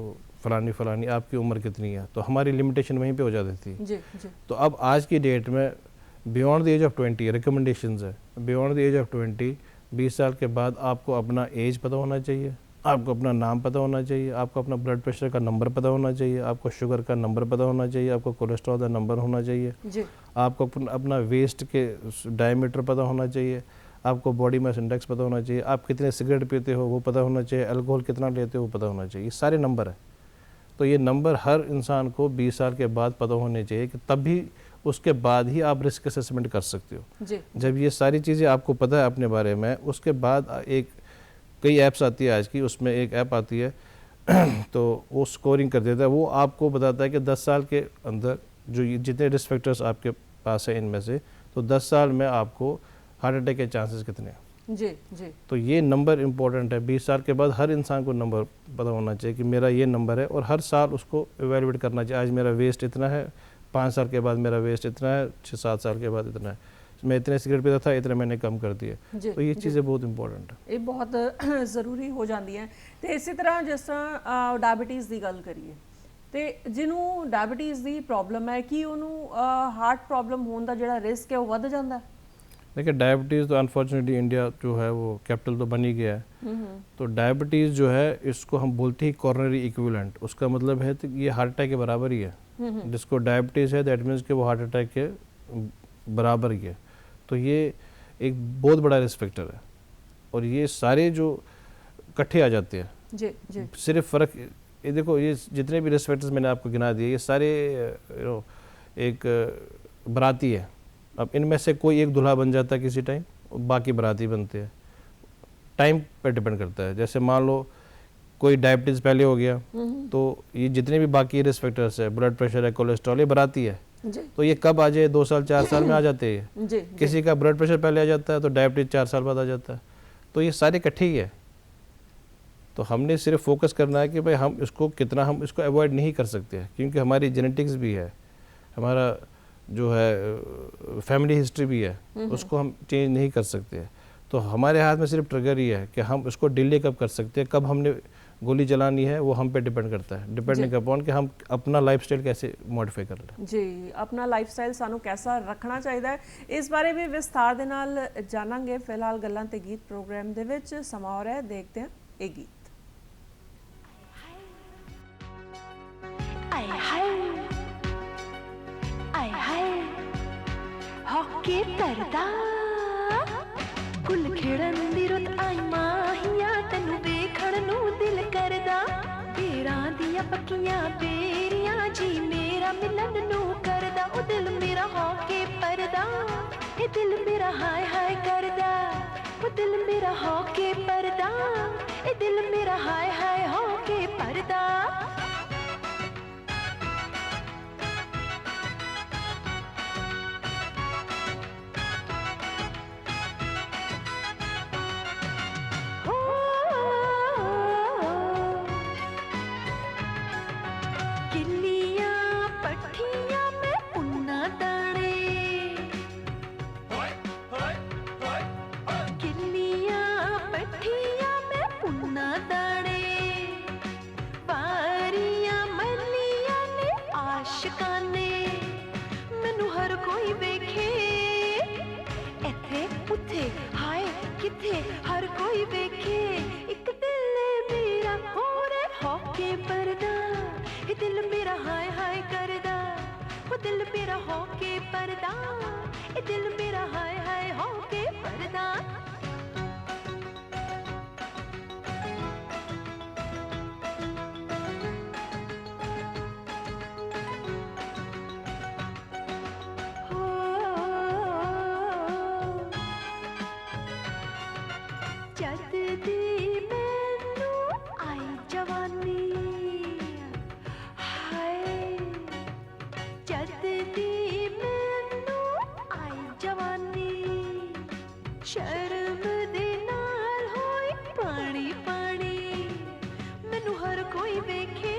फलानी फलानी, आपकी उम्र कितनी है, तो हमारी लिमिटेशन वहीं पे हो जाती थी जी। तो अब आज की डेट में beyond the age of 20 recommendations है, बियॉन्ड द एज ऑफ 20 साल के बाद आपको अपना एज पता होना चाहिए, आपको अपना नाम पता होना चाहिए, आपको अपना ब्लड प्रेशर का नंबर पता होना चाहिए, आपको शुगर का नंबर पता होना चाहिए, आपको कोलेस्ट्रॉल का नंबर होना चाहिए जी। आपको अपना वेस्ट के डायमीटर पता होना चाहिए, आपको बॉडी मास इंडेक्स पता होना चाहिए, आप कितने सिगरेट पीते हो वो पता होना चाहिए, अल्कोहल कितना लेते हो वो पता होना चाहिए। ये सारे नंबर है। तो ये नंबर हर इंसान को 20 साल के बाद पता होने चाहिए, कि तभी उसके बाद ही आप रिस्क असेसमेंट कर सकते हो जी। जब ये सारी चीज़ें आपको पता है अपने बारे में, उसके बाद कई ऐप्स आती है आज की, उसमें एक ऐप आती है तो वो स्कोरिंग कर देता है, वो आपको बताता है कि 10 साल के अंदर जो जितने रिस्क फैक्टर्स आपके पास है इनमें से, तो 10 साल में आपको हार्ट अटैक के चांसेस कितने हैं जी जी। तो ये नंबर इम्पोर्टेंट है। 20 साल के बाद हर इंसान को नंबर पता होना चाहिए कि मेरा ये नंबर है, और हर साल उसको एवेलुएट करना चाहिए। आज मेरा वेस्ट इतना है, 5 साल के बाद मेरा वेस्ट इतना है, 6-7 साल के बाद इतना है। मैं इतने सिगरेट पीता था, इतने मैंने कम कर दिए। जी, तो ये जी। चीज़ें बहुत इंपॉर्टेंट है। ਇਹ ਬਹੁਤ ਜ਼ਰੂਰੀ ਹੋ ਜਾਂਦੀਆਂ ਤੇ ਇਸੇ ਤਰ੍ਹਾਂ ਜਿਸ ਤਰ੍ਹਾਂ ਡਾਇਬੀਟੀਜ਼ ਦੀ ਗੱਲ ਕਰੀਏ ਤੇ ਜਿਹਨੂੰ ਡਾਇਬੀਟੀਜ਼ ਦੀ ਪ੍ਰੋਬਲਮ ਹੈ ਕਿ ਉਹਨੂੰ ਹਾਰਟ ਪ੍ਰੋਬਲਮ ਹੋਣ ਦਾ ਜਿਹੜਾ ਰਿਸਕ ਹੈ ਉਹ ਵੱਧ ਜਾਂਦਾ ਹੈ। देखिए डायबिटीज़ तो अनफॉर्चुनेटली इंडिया जो है वो कैपिटल तो बन ही गया है। तो डायबिटीज़ जो है इसको हम बोलते ही कॉर्नरी इक्विवेलेंट, उसका मतलब है कि ये हार्ट अटैक के बराबर ही है। जिसको डायबिटीज़ है दैट मीन्स कि वो हार्ट अटैक के बराबर ही है। तो ये एक बहुत बड़ा रिस्क फैक्टर है और ये सारे जो इकट्ठे आ जाते हैं। जी जी। सिर्फ फ़र्क ये देखो, ये जितने भी रिस्क फैक्टर्स मैंने आपको गिना दिए ये सारे एक बराती है। अब इनमें से कोई एक दूल्हा बन जाता है किसी टाइम, बाकी बराती बनते हैं। टाइम पर डिपेंड करता है। जैसे मान लो कोई डायबिटीज़ पहले हो गया तो ये जितने भी बाकी रिस्क फैक्टर्स है, ब्लड प्रेशर है, कोलेस्ट्रॉल, ये बराती है। जी तो ये कब आ जाए, 2 साल 4 साल में आ जाते हैं। जी। किसी का ब्लड प्रेशर पहले आ जाता है तो डायबिटीज़ 4 साल बाद आ जाता है। तो ये सारे इकट्ठे ही है। तो हमने सिर्फ फोकस करना है कि भाई हम इसको कितना हम इसको अवॉइड नहीं कर सकते हैं, क्योंकि हमारी जेनेटिक्स भी है, हमारा जो है फैमिली हिस्ट्री भी है, उसको हम चेंज नहीं कर सकते हैं। तो हमारे हाथ में सिर्फ ट्रिगर ही है कि हम इसको डिले कब कर सकते हैं, कब हमने गोली चलानी है, वो हम पे डिपेंड करता है, डिपेंडिंग अपॉन कि हम अपना लाइफस्टाइल कैसे मॉडिफाई कर लें। जी, अपना ਲਾਈਫਸਟਾਈਲ ਸਾਨੂੰ कैसा रखना चाहिए है, इस बारे भी विस्तार ਦੇ ਨਾਲ ਜਾਣਾਂਗੇ। ਫਿਲਹਾਲ ਗੱਲਾਂ ਤੇ ਗੀਤ ਪ੍ਰੋਗਰਾਮ ਦੇ ਵਿੱਚ ਸਮਾਂ ਹੋ ਰਿਹਾ ਹੈ, ਦੇਖਦੇ ਹਾਂ ਇਹ ਗੀਤ। ਆਏ ਹਾਏ ਆਏ ਹਾਏ ਹੌਕੇ ਕਰਦਾ ਕੁੱਲ ਖੇੜਨ ਦੀ ਰੁੱਤ ਆਈ ਮਾਹੀਆ ਤੈਨੂੰ ਵੇਖਣ ਨੂੰ ਦਿਲ ਕਰਦਾ ਬੇਰਾਂ ਦੀਆਂ ਪੱਕੀਆਂ ਬੇਰੀਆਂ ਜੀ ਮੇਰਾ ਮਿਲਣ ਨੂੰ ਕਰਦਾ ਉਹ ਦਿਲ ਮੇਰਾ ਹੌਕੇ ਪਰਦਾ ਇਹ ਦਿਲ ਮੇਰਾ ਹਾਏ ਹਾਏ ਕਰਦਾ ਉਹ ਦਿਲ ਮੇਰਾ ਹੌਕੇ ਪਰਦਾ ਇਹ ਦਿਲ ਮੇਰਾ ਹਾਏ ਹਾਏ ਹੌਕੇ ਪਰਦਾ हर कोई देखे एक दिल मेरा होरे होके परदा ये दिल मेरा हाय हाय करदा वो दिल मेरा होके परदा ये दिल मेरा हाय हाय होके परदा शर्म दे नाल होई पानी पानी मैनू हर कोई देखे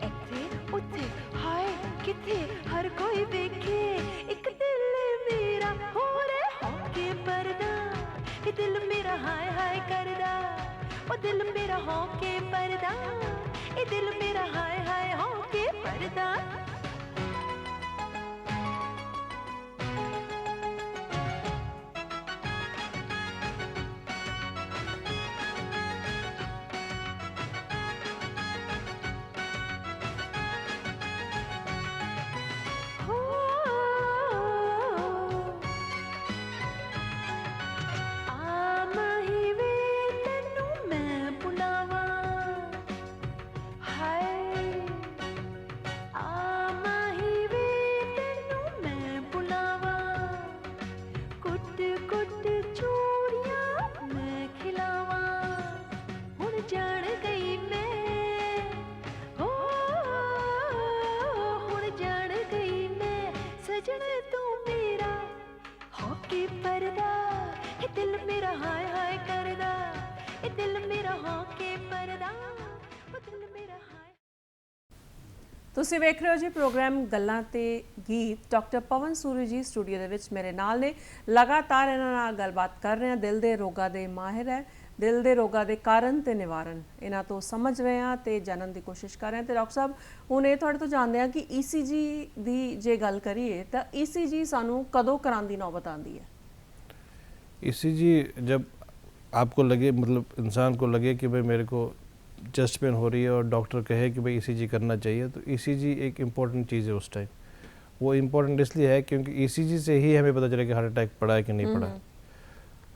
इत्थे उत्थे हाय किथे हर कोई देखे एक दिल मेरा हो रे होके परदा ये दिल मेरा हाय हाय करदा ओ दिल मेरा होके परदा ये दिल मेरा हाय हाय होके परदा ਤੁਸੀਂ ਵੇਖ ਰਹੇ ਹੋ ਜੀ ਪ੍ਰੋਗਰਾਮ ਗੱਲਾਂ ਤੇ ਗੀਤ। ਡਾਕਟਰ ਪਵਨ ਸੂਰੀ ਜੀ ਸਟੂਡੀਓ ਦੇ ਵਿੱਚ ਮੇਰੇ ਨਾਲ ਨੇ। ਲਗਾਤਾਰ ਇਹਨਾਂ ਨਾਲ ਗੱਲਬਾਤ ਕਰ ਰਹੇ ਹਾਂ। ਦਿਲ ਦੇ ਰੋਗਾਂ ਦੇ ਮਾਹਿਰ ਹੈ, ਦਿਲ ਦੇ ਰੋਗਾਂ ਦੇ ਕਾਰਨ ਤੇ ਨਿਵਾਰਨ ਇਹਨਾਂ ਤੋਂ ਸਮਝ ਰਹੇ ਹਾਂ ਤੇ ਜਾਣਨ ਦੀ ਕੋਸ਼ਿਸ਼ ਕਰ ਰਹੇ ਹਾਂ। ਤੇ ਡਾਕਟਰ ਸਾਹਿਬ, ਹੁਣ ਇਹ ਤੁਹਾਡੇ ਤੋਂ ਜਾਣਦੇ ਹਾਂ ਕਿ ECG ਦੀ ਜੇ ਗੱਲ ਕਰੀਏ ਤਾਂ ECG ਸਾਨੂੰ ਕਦੋਂ ਕਰਾਉਣ ਦੀ ਨੌਬਤ ਆਉਂਦੀ ਹੈ? ECG जब आपको लगे, मतलब इंसान को लगे कि भाई मेरे को चेस्ट पेन हो रही है और डॉक्टर कहे कि भाई ECG करना चाहिए, तो ECG एक इम्पॉर्टेंट चीज़ है उस टाइम। वो इम्पॉर्टेंट इसलिए है क्योंकि ECG से ही हमें पता चले कि हार्ट अटैक पड़ा है कि नहीं पड़ा।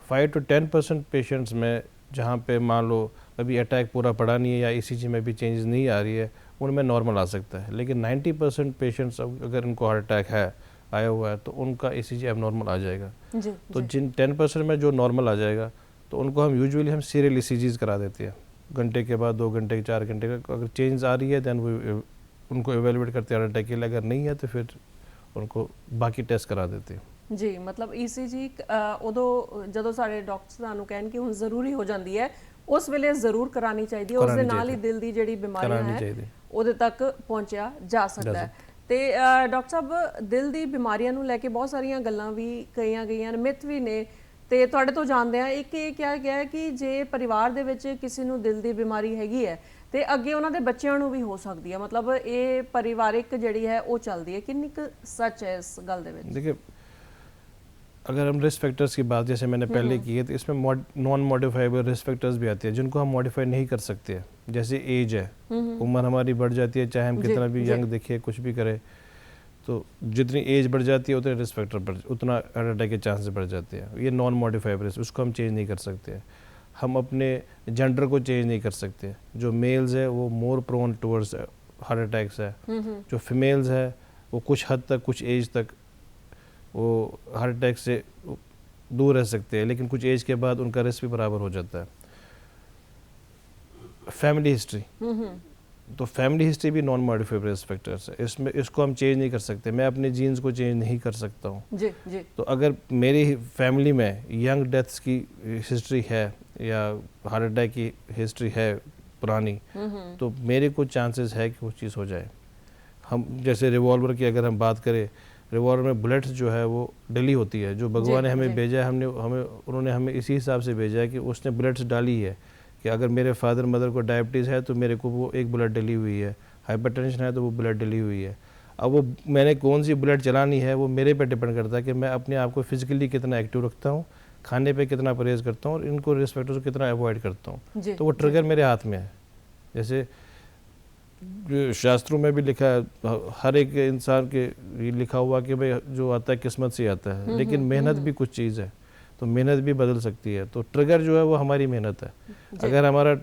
5 to 10% पेशेंट्स में जहाँ पे मान लो अभी अटैक पूरा पड़ा नहीं है या ECG में भी चेंजेस नहीं आ रही है, उनमें नॉर्मल आ सकता है। लेकिन 90% पेशेंट्स अगर इनको हार्ट अटैक है आया हुआ है तो उनका ECG अब नॉर्मल आ जाएगा। तो जिन 10% में जो नॉर्मल आ जाएगा तो उनको हम यूजुअली हम सीरियल ECGs करा देते हैं, घंटे के बाद, 2 घंटे के, 4 घंटे का। अगर चेंज आ रही है दैन वो उनको एवेलुएट करते हैं हार्ट अटैक के लिए, अगर नहीं है तो फिर उनको बाकी टेस्ट करा देते हैं। जी, मतलब ECG ਉਦੋਂ ਜਦੋਂ ਸਾਡੇ ਡਾਕਟਰ ਸਾਨੂੰ ਕਹਿਣ ਕਿ ਹੁਣ ਜ਼ਰੂਰੀ ਹੋ ਜਾਂਦੀ ਹੈ, ਉਸ ਵੇਲੇ ਜ਼ਰੂਰ ਕਰਾਣੀ ਚਾਹੀਦੀ ਹੈ। ਉਸ ਦੇ ਨਾਲ ਹੀ ਦਿਲ ਦੀ ਜਿਹੜੀ ਬਿਮਾਰੀਆਂ ਹੈ ਉਹਦੇ ਤੱਕ ਪਹੁੰਚਿਆ ਜਾ ਸਕਦਾ ਹੈ। ਤੇ ਡਾਕਟਰ ਸਾਹਿਬ, ਦਿਲ ਦੀ ਬਿਮਾਰੀਆਂ ਨੂੰ ਲੈ ਕੇ ਬਹੁਤ ਸਾਰੀਆਂ ਗੱਲਾਂ ਵੀ ਕਹੀਆਂ ਗਈਆਂ ਨੇ, ਮਿਥ ਵੀ ਨੇ। ਤੇ ਤੁਹਾਡੇ ਤੋਂ ਜਾਣਦੇ ਆ, ਇੱਕ ਇਹ ਕਿਹਾ ਗਿਆ ਹੈ ਕਿ ਜੇ ਪਰਿਵਾਰ ਦੇ ਵਿੱਚ ਕਿਸੇ ਨੂੰ ਦਿਲ ਦੀ ਬਿਮਾਰੀ ਹੈਗੀ ਹੈ ਤੇ ਅੱਗੇ ਉਹਨਾਂ ਦੇ ਬੱਚਿਆਂ ਨੂੰ ਵੀ ਹੋ ਸਕਦੀ ਹੈ। मतलब ਇਹ ਪਰਿਵਾਰਿਕ ਜਿਹੜੀ ਹੈ ਉਹ ਚੱਲਦੀ ਹੈ। ਕਿੰਨੀ ਕੁ ਸੱਚ ਹੈ ਇਸ ਗੱਲ ਦੇ ਵਿੱਚ? देखिए, अगर हम रिस्क फैक्टर्स की बात जैसे मैंने पहले की है, तो इसमें नॉन मॉडिफाइबल रिस्क फैक्टर्स भी आते हैं जिनको हम मॉडिफाई नहीं कर सकते हैं। जैसे एज है, उम्र हमारी बढ़ जाती है, चाहे हम कितना भी यंग दिखे, कुछ भी करें, तो जितनी एज बढ़ जाती है उतने रिस्क फैक्टर उतना हार्ट अटैक के चांसेस बढ़ जाते हैं। ये नॉन मॉडिफाइबल रिस्क, उसको हम चेंज नहीं कर सकते हैं। हम अपने जेंडर को चेंज नहीं कर सकते। जो मेल्स है वो more prone towards heart attacks है, जो फीमेल्स है वो कुछ हद तक, कुछ एज तक वो हार्ट अटैक से दूर रह सकते हैं, लेकिन कुछ एज के बाद उनका रिस्क भी बराबर हो जाता है। फैमिली हिस्ट्री, तो फैमिली हिस्ट्री भी नॉन मॉडिफाइबल रिस्क फैक्टर्स है। इसमें इसको हम चेंज नहीं कर सकते। मैं अपने जीन्स को चेंज नहीं कर सकता हूँ। जी जी। तो अगर मेरी फैमिली में यंग डेथ्स की हिस्ट्री है या हार्ट अटैक की हिस्ट्री है पुरानी, तो मेरे को चांसेस है कि वो चीज़ हो जाए। हम जैसे रिवॉल्वर की अगर हम बात करें, रिवॉल्वर में बुलेट्स जो है वो डली होती है। जो भगवान ने हमें भेजा है, उन्होंने हमें इसी हिसाब से भेजा है कि उसने बुलेट्स डाली है कि अगर मेरे फादर मदर को डायबिटीज़ है तो मेरे को वो एक बुलेट डली हुई है, हाइपरटेंशन है तो वो बुलेट डली हुई है। अब वो मैंने कौन सी बुलेट चलानी है वो मेरे पे डिपेंड करता है कि मैं अपने आप को फिजिकली कितना एक्टिव रखता हूँ, खाने पे कितना परहेज़ करता हूँ और इनको रिस्क फैक्टर्स को कितना अवॉइड करता हूँ। तो वो ट्रिगर मेरे हाथ में है। जैसे शास्त्रों में भी लिखा है, हर एक इंसान के लिखा हुआ कि भाई जो आता है किस्मत से आता है, लेकिन मेहनत भी कुछ चीज़ है, तो मेहनत भी बदल सकती है। तो ट्रिगर जो है वो हमारी मेहनत है। अगर हमारा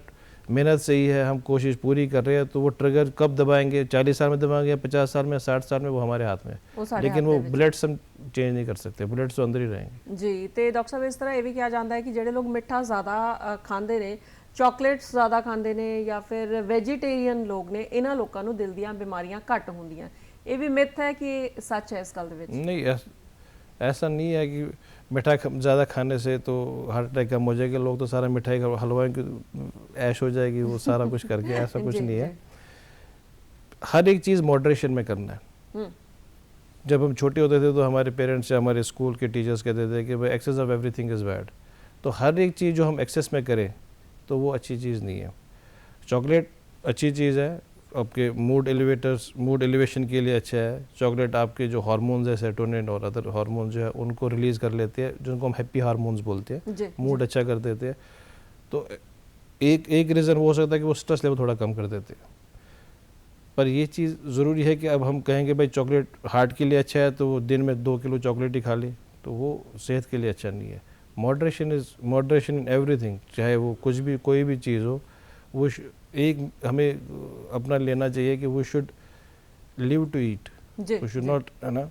मेहनत सही है, हम कोशिश पूरी कर रहे हैं, तो वो ट्रिगर कब दबाएंगे, 40 साल में दबाएंगे, 50 साल में, 60 साल में, वो हमारे हाथ में है। लेकिन वो बुलेट्स हम चेंज नहीं कर सकते, बुलेट्स तो अंदर ही रहेंगे। जी। तो डॉक्टर साहब, इस तरह ये भी कहा जाता है कि ਜਿਹੜੇ लोग मिठा ज़्यादा खाते ने, ਚੌਕਲੇਟਸ ਜ਼ਿਆਦਾ ਖਾਂਦੇ ਨੇ ਜਾਂ ਫਿਰ ਵੈਜੀਟੇਰੀਅਨ ਲੋਕ ਨੇ, ਇਹਨਾਂ ਲੋਕਾਂ ਨੂੰ ਦਿਲ ਦੀਆਂ ਬਿਮਾਰੀਆਂ ਘੱਟ ਹੁੰਦੀਆਂ। ਇਹ ਵੀ ਮਿਥ ਹੈ कि सच है इस गल ਦੇ ਵਿੱਚ? नहीं, ऐसा नहीं है कि मिठाई ज़्यादा खाने से तो हार्ट अटैक कम हो जाएगा। लोग तो सारा मिठाई का हलवा की ऐश हो जाएगी वो सारा कुछ करके, ऐसा कुछ नहीं है। हर एक चीज़ मॉडरेशन में करना है। जब हम छोटे होते थे तो हमारे पेरेंट्स या हमारे स्कूल के टीचर्स कहते थे कि भाई excess of everything is bad. तो हर एक चीज़ जो हम एक्सेस में करें तो वो अच्छी चीज़ नहीं है। चॉकलेट अच्छी चीज़ है, आपके मूड एलिवेशन के लिए अच्छा है। चॉकलेट आपके जो हार्मोन्स है, सेरोटोनिन और अदर हार्मोन्स जो है उनको रिलीज़ कर लेते हैं, जिनको हम हैप्पी हार्मोन्स बोलते हैं, मूड अच्छा कर देते हैं। तो एक रीज़न वो हो सकता है कि वो स्ट्रेस लेवल थोड़ा कम कर देते हैं। पर ये चीज़ ज़रूरी है कि अब हम कहेंगे भाई चॉकलेट हार्ट के लिए अच्छा है तो वो दिन में 2 किलो चॉकलेट ही खा ले, तो वो सेहत के लिए अच्छा नहीं है। मॉडरेशन इन एवरीथिंग, चाहे वो कुछ भी, कोई भी चीज़ हो, वो एक हमें अपना लेना चाहिए कि we should live to eat, we should not, है ना,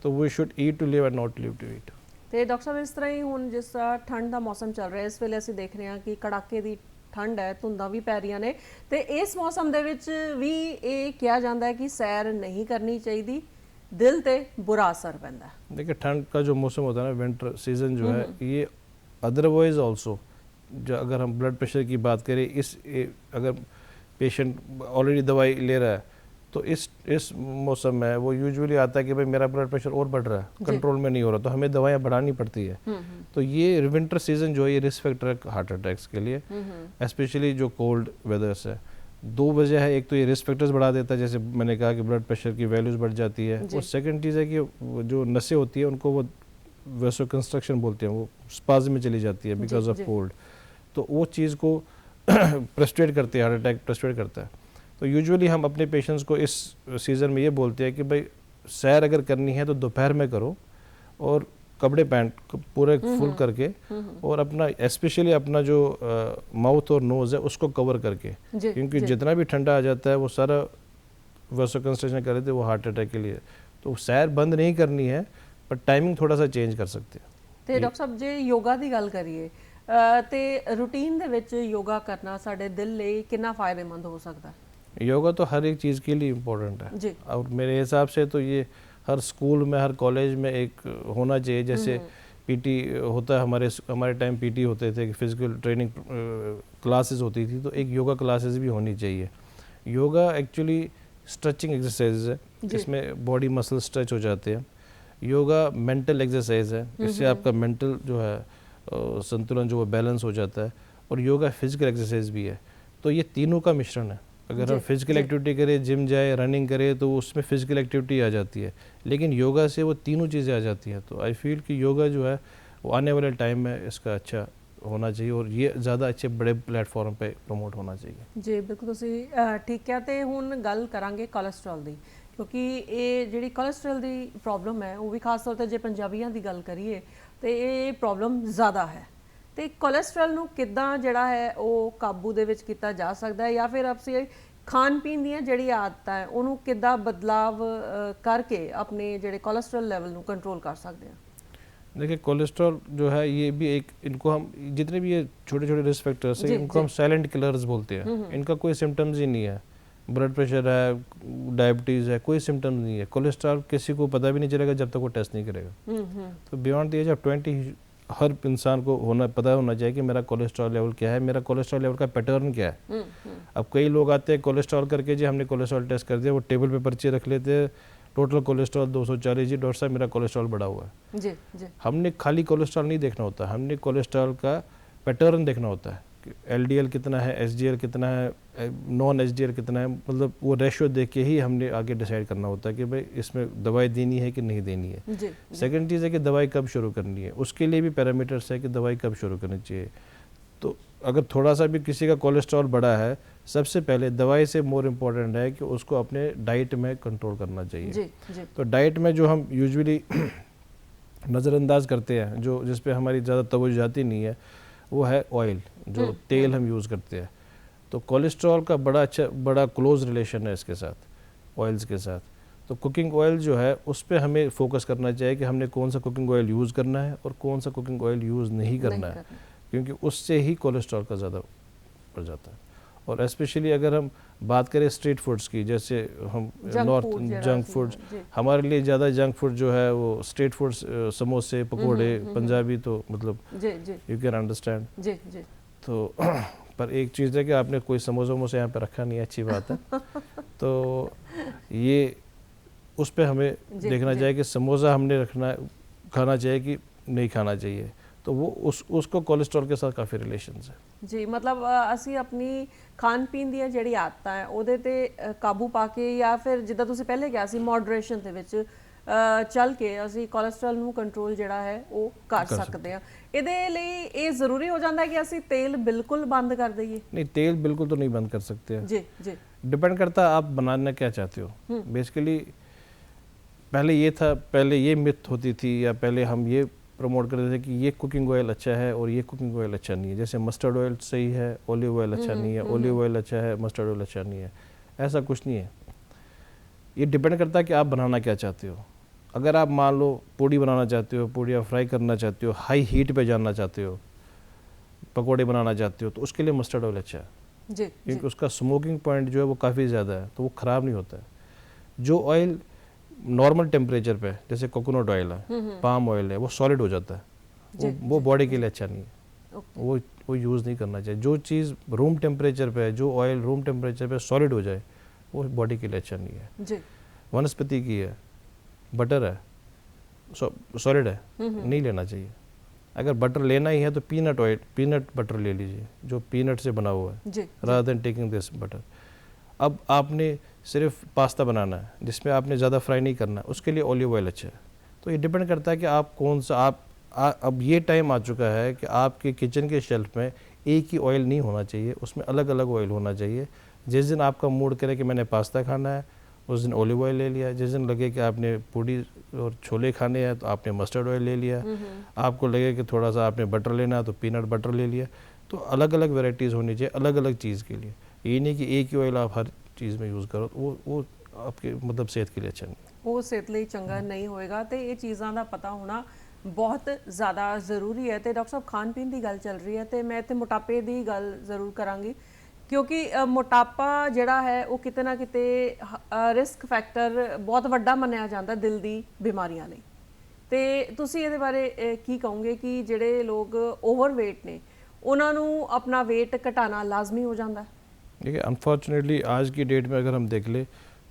तो we should eat to live and not live to eat. ਤੇ ਡਾਕਟਰ ਸਾਹਿਬ, ਇਸ ਤਰ੍ਹਾਂ ਹੀ ਹੁਣ ਜਿਸ ਤਰ੍ਹਾਂ ਠੰਡ ਦਾ ਮੌਸਮ ਚੱਲ ਰਿਹਾ, ਇਸ ਵੇਲੇ ਅਸੀਂ ਦੇਖ ਰਹੇ ਹਾਂ ਕਿ ਕੜਾਕੇ ਦੀ ਠੰਡ ਹੈ, ਧੁੰਦਾਂ ਵੀ ਪੈ ਰਹੀਆਂ ਨੇ, ਤੇ ਇਸ ਮੌਸਮ ਦੇ ਵਿੱਚ ਵੀ ਇਹ ਕਿਹਾ ਜਾਂਦਾ ਹੈ ਕਿ ਸੈਰ नहीं करनी चाहिए, दिल पे बुरा असर पैंदा है। देखिए, ठंड का जो मौसम होता है ना, विंटर सीजन जो है, ये अदरवाइज ऑल्सो, जो अगर हम ब्लड प्रेशर की बात करें, अगर पेशेंट ऑलरेडी दवाई ले रहा है तो इस मौसम में वो यूजुअली आता है कि भाई मेरा ब्लड प्रेशर और बढ़ रहा है, कंट्रोल में नहीं हो रहा, तो हमें दवाइयाँ बढ़ानी पड़ती है। तो ये विंटर सीजन जो है ये रिस्क फैक्टर है हार्ट अटैक्स के लिए, स्पेशली जो कोल्ड वेदर्स है। दो वजह है, एक तो ये रिस्क फैक्टर्स बढ़ा देता है, जैसे मैंने कहा कि ब्लड प्रेशर की वैल्यूज़ बढ़ जाती है, और सेकंड चीज़ है कि जो नसें होती है उनको वो वैसो कंस्ट्रक्शन बोलते हैं, वो स्पाज्म में चली जाती है बिकॉज ऑफ कोल्ड, तो वो चीज़ को प्रेस्ट्रेट करती है, हार्ट अटैक प्रेस्ट्रेट करता है। तो यूजुअली हम अपने पेशेंट्स को इस सीज़न में ये बोलते हैं कि भाई सैर अगर करनी है तो दोपहर में करो, और कपड़े पैंट पूरे फुल करके, और अपना स्पेशली अपना जो माउथ और नोज़ है उसको कवर करके, क्योंकि जितना भी ठंडा आ जाता है वो सारा वैसो कंस्ट्रक्शन कर रहे थे वो हार्ट अटैक के लिए। तो सैर बंद नहीं करनी है, पर टाइमिंग थोड़ा सा चेंज कर सकते हैं। ਤੇ ਡਾਕਟਰ ਸਾਹਿਬ ਜੇ ਯੋਗਾ ਦੀ ਗੱਲ ਕਰੀਏ ਤੇ ਰੂਟੀਨ ਦੇ ਵਿੱਚ ਯੋਗਾ ਕਰਨਾ ਸਾਡੇ ਦਿਲ ਲਈ ਕਿੰਨਾ ਫਾਇਦੇਮੰਦ ਹੋ ਸਕਦਾ ਹੈ? योगा तो हर एक चीज़ के लिए इम्पोर्टेंट है जी। और मेरे हिसाब से तो ये हर स्कूल में, हर कॉलेज में एक होना चाहिए। जैसे पीटी होता है, हमारे टाइम पीटी होते थे, फिजिकल ट्रेनिंग क्लासेस होती थी, तो एक योगा क्लासेस भी होनी चाहिए। योगा एक्चुअली स्ट्रेचिंग एक्सरसाइज है, इसमें बॉडी मसल स्ट्रेच हो जाते हैं। योगा मेंटल एक्सरसाइज है, इससे आपका मेंटल जो है संतुलन जो वो बैलेंस हो जाता है, और योगा फिजिकल एक्सरसाइज भी है। तो ये तीनों का मिश्रण है। अगर हम फिजिकल एक्टिविटी करें, जिम जाए, रनिंग करें, तो उसमें फिजिकल एक्टिविटी आ जाती है, लेकिन योगा से वो तीनों चीज़ें आ जाती हैं। तो आई फील कि योगा जो है वो आने वाले टाइम में इसका अच्छा होना चाहिए, और ये ज़्यादा अच्छे बड़े प्लेटफॉर्म पे प्रमोट होना चाहिए। ਜੀ ਬਿਲਕੁਲ ਤੁਸੀਂ ਠੀਕ ਹੈ। ਤੇ ਹੁਣ ਗੱਲ ਕਰਾਂਗੇ ਕੋਲੇਸਟ੍ਰੋਲ ਦੀ, ਕਿਉਂਕਿ ਇਹ ਜਿਹੜੀ ਕੋਲੇਸਟ੍ਰੋਲ ਦੀ ਪ੍ਰੋਬਲਮ ਹੈ ਉਹ ਵੀ ਖਾਸ ਤੌਰ ਤੇ ਜੇ ਪੰਜਾਬੀਆਂ ਦੀ ਗੱਲ ਕਰੀਏ ਤੇ ਇਹ ਪ੍ਰੋਬਲਮ ਜ਼ਿਆਦਾ ਹੈ। ਤੇ ਕੋਲੇਸਟ੍ਰੋਲ ਨੂੰ ਕਿੱਦਾਂ ਜਿਹੜਾ ਹੈ ਉਹ ਕਾਬੂ ਦੇ ਵਿੱਚ ਕੀਤਾ ਜਾ ਸਕਦਾ ਹੈ, ਜਾਂ ਫਿਰ ਅਸੀਂ ਖਾਣ ਪੀਣ ਦੀਆਂ ਜਿਹੜੀ ਆਦਤਾਂ ਹੈ ਉਹਨੂੰ ਕਿੱਦਾਂ ਬਦਲਾਵ ਕਰਕੇ ਆਪਣੇ ਜਿਹੜੇ ਕੋਲੇਸਟ੍ਰੋਲ ਲੈਵਲ ਨੂੰ ਕੰਟਰੋਲ कर सकते हैं? देखिए कोलेस्ट्रॉल जो है ये भी एक, इनको हम जितने भी ये छोटे छोटे रिस्क फैक्टर्स है इनको हम साइलेंट किलर्स बोलते हैं। इनका कोई सिम्टम्स ही नहीं है। ब्लड प्रेशर है, डायबिटीज़ है, कोई सिम्टम्स नहीं है। कोलेस्ट्रॉल किसी को पता भी नहीं चलेगा जब तक वो टेस्ट नहीं करेगा। तो बियॉन्ड द एज ऑफ 20 हर इंसान को पता होना चाहिए कि मेरा कोलेस्ट्रॉल लेवल क्या है, मेरा कोलेस्ट्रॉल लेवल का पैटर्न क्या है। अब कई लोग आते हैं कोलेस्ट्रॉल करके, जी हमने कोलेस्ट्रॉल टेस्ट कर दिया, वो टेबल पे पर्चे रख लेते हैं, टोटल कोलेस्ट्रॉल 240, जी डॉक्टर साहब मेरा कोलेस्ट्रॉल बढ़ा हुआ है। जी जी। हमने खाली कोलेस्ट्रॉल नहीं देखना होता, हमने कोलेस्ट्रॉल का पैटर्न देखना होता है कि एलडीएल कितना है, एसडीएल कितना है, नॉन एसडीएल कितना है, मतलब वो रेशियो देख के ही हमने आगे डिसाइड करना होता है कि भाई इसमें दवाई देनी है कि नहीं देनी है। सेकंड चीज़ है कि दवाई कब शुरू करनी है, उसके लिए भी पैरामीटर्स है कि दवाई कब शुरू करनी चाहिए। तो अगर थोड़ा सा भी किसी का कोलेस्ट्रॉल बढ़ा है, सबसे पहले दवाई से मोर इम्पोर्टेंट है कि उसको अपने डाइट में कंट्रोल करना चाहिए। जी जी। तो डाइट में जो हम यूजुअली नज़रअंदाज करते हैं, जो जिस पे हमारी ज़्यादा तवज्जो जाती नहीं है, वो है ऑयल, जो तेल हम यूज़ करते हैं। तो कोलेस्ट्रॉल का बड़ा क्लोज रिलेशन है इसके साथ, ऑयल्स के साथ। तो कुकिंग ऑयल जो है उस पर हमें फोकस करना चाहिए कि हमने कौन सा कुकिंग ऑयल यूज़ करना है और कौन सा कुकिंग ऑयल यूज़ नहीं करना है, क्योंकि उससे ही कोलेस्ट्रॉल का ज़्यादा बढ़ जाता है। और स्पेशली अगर हम बात करें स्ट्रीट फूड्स की, जैसे हम नॉर्थ जंक फूड्स, हमारे लिए ज़्यादा जंक फूड जो है वो स्ट्रीट फूड्स, समोसे, पकोड़े, पंजाबी, तो मतलब यू कैन अंडरस्टैंड। जी जी। तो पर एक चीज़ है कि आपने कोई समोसा वमोसा यहाँ पे रखा नहीं है, अच्छी बात है। तो ये उस पर हमें देखना चाहिए कि समोसा हमने खाना चाहिए कि नहीं खाना चाहिए। तो वो उसको कोलेस्ट्रॉल के साथ काफ़ी रिलेशंस है। जी, मतलब ਅਸੀਂ ਆਪਣੀ ਖਾਣ ਪੀਣ ਦੀਆਂ ਜਿਹੜੀ ਆਦਤਾਂ ਹੈ ਉਹਦੇ ਤੇ ਕਾਬੂ ਪਾ ਕੇ, ਜਾਂ ਫਿਰ ਜਿੱਦਾਂ ਤੁਸੀਂ ਪਹਿਲੇ ਕਿਹਾ ਸੀ ਮੋਡਰੇਸ਼ਨ ਦੇ ਵਿੱਚ ਚੱਲ ਕੇ ਅਸੀਂ ਕੋਲੇਸਟ੍ਰੋਲ ਨੂੰ ਕੰਟਰੋਲ ਜਿਹੜਾ ਹੈ ਉਹ ਕਰ ਸਕਦੇ ਹਾਂ। ਇਹਦੇ ਲਈ ਇਹ ਜ਼ਰੂਰੀ ਹੋ ਜਾਂਦਾ ਹੈ ਕਿ ਅਸੀਂ तेल बिल्कुल बंद कर दइए? नहीं, तेल बिल्कुल तो नहीं बंद कर सकते हैं। जी जी। डिपेंड करता है आप बनाना क्या चाहते हो। बेसिकली पहले ये था, पहले ये मिथ होती थी, या पहले हम ये प्रमोट करते थे कि ये कुकिंग ऑयल अच्छा है और ये कुकिंग ऑयल अच्छा नहीं है। जैसे मस्टर्ड ऑयल सही है, ऑलिव ऑयल अच्छा नहीं है, ऑलिव ऑयल अच्छा है, मस्टर्ड ऑयल अच्छा नहीं है। ऐसा कुछ नहीं है। ये डिपेंड करता है कि आप बनाना क्या चाहते हो। अगर आप मान लो पूड़ी बनाना चाहते हो, पूड़ियाँ फ्राई करना चाहते हो, हाई हीट पे जानना चाहते हो, पकोड़े बनाना चाहते हो, तो उसके लिए मस्टर्ड ऑयल अच्छा है जी, क्योंकि उसका स्मोकिंग पॉइंट जो है वो काफ़ी ज़्यादा है, तो वो ख़राब नहीं होता है। जो ऑयल नॉर्मल टेम्परेचर पे, जैसे कोकोनट ऑयल है, पाम ऑयल है, वो सॉलिड हो जाता है, वो बॉडी के लिए अच्छा नहीं है। वो यूज़ नहीं करना चाहिए। जो चीज़ रूम टेम्परेचर पे है, जो ऑयल रूम टेम्परेचर पे सॉलिड हो जाए वो बॉडी के लिए अच्छा नहीं है। जी वनस्पति की है, बटर है, सॉलिड है, नहीं लेना चाहिए। अगर बटर लेना ही है तो पीनट ऑयल, पीनट बटर ले लीजिए जो पीनट से बना हुआ है, rather than taking this butter. अब आपने सिर्फ पास्ता बनाना है जिसमें आपने ज़्यादा फ्राई नहीं करना, उसके लिए ऑलिव ऑयल अच्छा है। तो ये डिपेंड करता है कि आप कौन सा अब ये टाइम आ चुका है कि आपके किचन के शेल्फ में एक ही ऑयल नहीं होना चाहिए, उसमें अलग अलग ऑयल होना चाहिए। जिस दिन आपका मूड करे कि मैंने पास्ता खाना है उस दिन ऑलिव ऑयल ले लिया, जिस दिन लगे कि आपने पूड़ी और छोले खाने हैं तो आपने मस्टर्ड ऑयल ले लिया, आपको लगे कि थोड़ा सा आपने बटर लेना है तो पीनट बटर ले लिया। तो अलग अलग वेराइटीज़ होनी चाहिए अलग अलग चीज़ के लिए। ये नहीं कि एक ही ऑयल आप हर चीज़ में यूज़ करो, वो आपके मतलब सेहत के लिए अच्छा नहीं, वो सेहत ਲਈ ਚੰਗਾ ਨਹੀਂ ਹੋਏਗਾ। ਤੇ ਇਹ ਚੀਜ਼ਾਂ ਦਾ ਪਤਾ ਹੋਣਾ ਬਹੁਤ ਜ਼ਿਆਦਾ ਜ਼ਰੂਰੀ ਹੈ। ਤੇ ਡਾਕਟਰ ਸਾਹਿਬ ਖਾਣ ਪੀਣ ਦੀ ਗੱਲ ਚੱਲ ਰਹੀ ਹੈ ਤੇ ਮੈਂ ਇੱਥੇ ਮੋਟਾਪੇ ਦੀ ਗੱਲ ਜ਼ਰੂਰ ਕਰਾਂਗੀ, ਕਿਉਂਕਿ ਮੋਟਾਪਾ ਜਿਹੜਾ ਹੈ ਉਹ ਕਿਤੇ ਨਾ ਕਿਤੇ ਰਿਸਕ ਫੈਕਟਰ ਬਹੁਤ ਵੱਡਾ ਮੰਨਿਆ ਜਾਂਦਾ ਦਿਲ ਦੀ ਬਿਮਾਰੀਆਂ ਲਈ। ਤੇ ਤੁਸੀਂ ਇਹਦੇ ਬਾਰੇ ਕੀ ਕਹੋਗੇ ਕਿ ਜਿਹੜੇ ਲੋਕ ਓਵਰਵੇਟ ਨੇ ਉਹਨਾਂ ਨੂੰ ਆਪਣਾ weight ਘਟਾਉਣਾ ਲਾਜ਼ਮੀ ਹੋ ਜਾਂਦਾ ਹੈ? देखिए अनफॉर्चुनेटली आज की डेट में अगर हम देख ले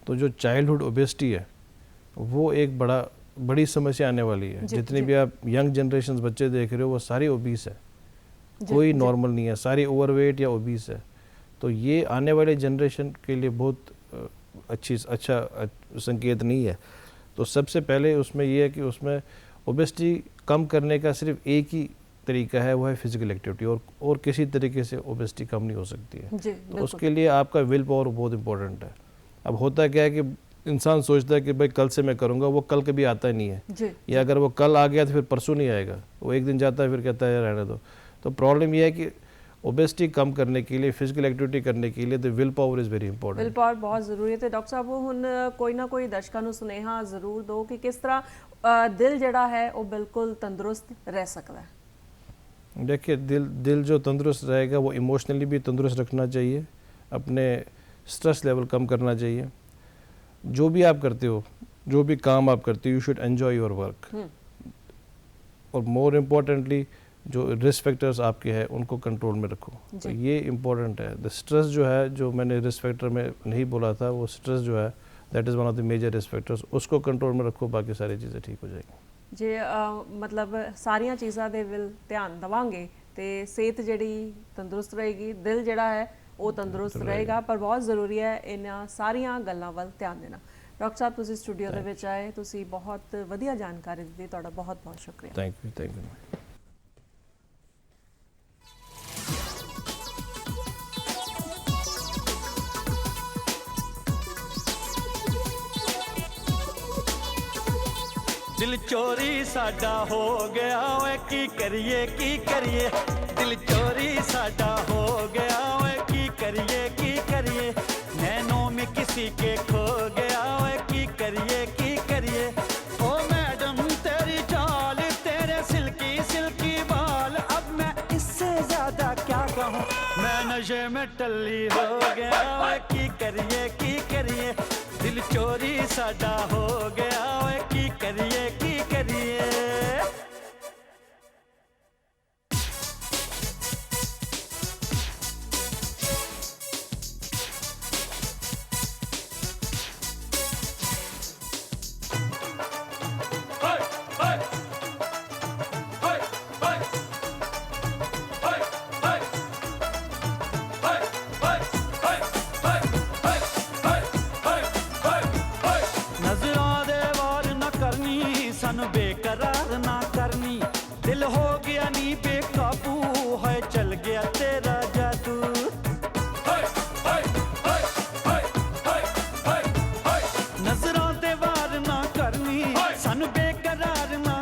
तो जो चाइल्डहुड ओबेसिटी है वो एक बड़ी समस्या आने वाली है। जितने भी आप यंग जनरेशन बच्चे देख रहे हो वो सारे ओबीस है, कोई नॉर्मल नहीं है, सारे ओवरवेट या ओबीस है। तो ये आने वाले जनरेशन के लिए बहुत अच्छा संकेत नहीं है। तो सबसे पहले उसमें ये है कि उसमें ओबेसिटी कम करने का सिर्फ एक ही तरीका है, वो है फिजिकल एक्टिविटी, और किसी तरीके से ओबेसिटी कम नहीं हो सकती है। तो उसके लिए आपका विल पावर बहुत इंपॉर्टेंट है। अब होता क्या है कि इंसान सोचता है कि भाई कल से मैं करूँगा, वो कल कभी आता ही नहीं है, या अगर वो कल आ गया तो फिर परसों नहीं आएगा, वो एक दिन जाता है फिर कहता है रहने दो। तो प्रॉब्लम ये है कि ओबेसिटी कम करने के लिए, फिजिकल एक्टिविटी करने के लिए, तो will power is very important. Will power बहुत ਜ਼ਰੂਰੀ ਹੈ। ਤੇ ਡਾਕਟਰ ਸਾਹਿਬ ਹੁਣ ਕੋਈ ਨਾ ਕੋਈ ਦਰਸ਼ਕਾਂ ਨੂੰ ਸੁਨੇਹਾ ਜ਼ਰੂਰ ਦਿਓ ਕਿ ਕਿਸ ਤਰ੍ਹਾਂ ਦਿਲ ਜਿਹੜਾ ਹੈ ਉਹ ਬਿਲਕੁਲ ਤੰਦਰੁਸਤ ਰਹਿ ਸਕਦਾ ਹੈ। देखिए दिल जो तंदुरुस्त रहेगा वो इमोशनली भी तंदुरुस्त रखना चाहिए, अपने स्ट्रेस लेवल कम करना चाहिए। जो भी आप करते हो, जो भी काम आप करते हो, you should enjoy your work. और मोर इम्पोर्टेंटली जो रिस्क फैक्टर्स आपके हैं उनको कंट्रोल में रखो। तो ये इम्पोर्टेंट है। द स्ट्रेस जो है, जो मैंने रिस्क फैक्टर में नहीं बोला था, वो स्ट्रेस जो है that is one of the major risk factors, उसको कंट्रोल में रखो, बाकी सारी चीज़ें ठीक हो जाएंगी। ਜੇ ਮਤਲਬ ਸਾਰੀਆਂ ਚੀਜ਼ਾਂ ਦੇ ਵੱਲ ਧਿਆਨ ਦੇਵਾਂਗੇ ਤੇ ਸਿਹਤ ਜਿਹੜੀ ਤੰਦਰੁਸਤ ਰਹੇਗੀ, ਦਿਲ ਜਿਹੜਾ ਹੈ ਉਹ ਤੰਦਰੁਸਤ ਰਹੇਗਾ। ਪਰ ਬਹੁਤ ਜ਼ਰੂਰੀ ਹੈ ਇਹਨਾਂ ਸਾਰੀਆਂ ਗੱਲਾਂ ਵੱਲ ਧਿਆਨ ਦੇਣਾ। ਡਾਕਟਰ ਸਾਹਿਬ ਤੁਸੀਂ ਸਟੂਡੀਓ ਦੇ ਵਿੱਚ ਆਏ, ਤੁਸੀਂ ਬਹੁਤ ਵਧੀਆ ਜਾਣਕਾਰੀ ਦਿੱਤੀ, ਤੁਹਾਡਾ ਬਹੁਤ ਬਹੁਤ ਸ਼ੁਕਰੀਆ। Thank you. दिल चोरी साडा हो गया ओए की करिए दिल चोरी साडा हो गया ओए की करिए नैनों में किसी के खो गया ओए की करिए ओ मैडम तेरी चाल तेरे सिल्की बाल, अब मैं इससे ज्यादा क्या कहूँ, मैं नशे में टल्ली हो गया ओए की करिए दिल चोरी साडा हो गया ओए की करिए बेकरार ना करनी, दिल हो गया नी बेकाबू है, चल गया तेरा जादू। नजरों दे वार ना करनी, सन बेकरार ना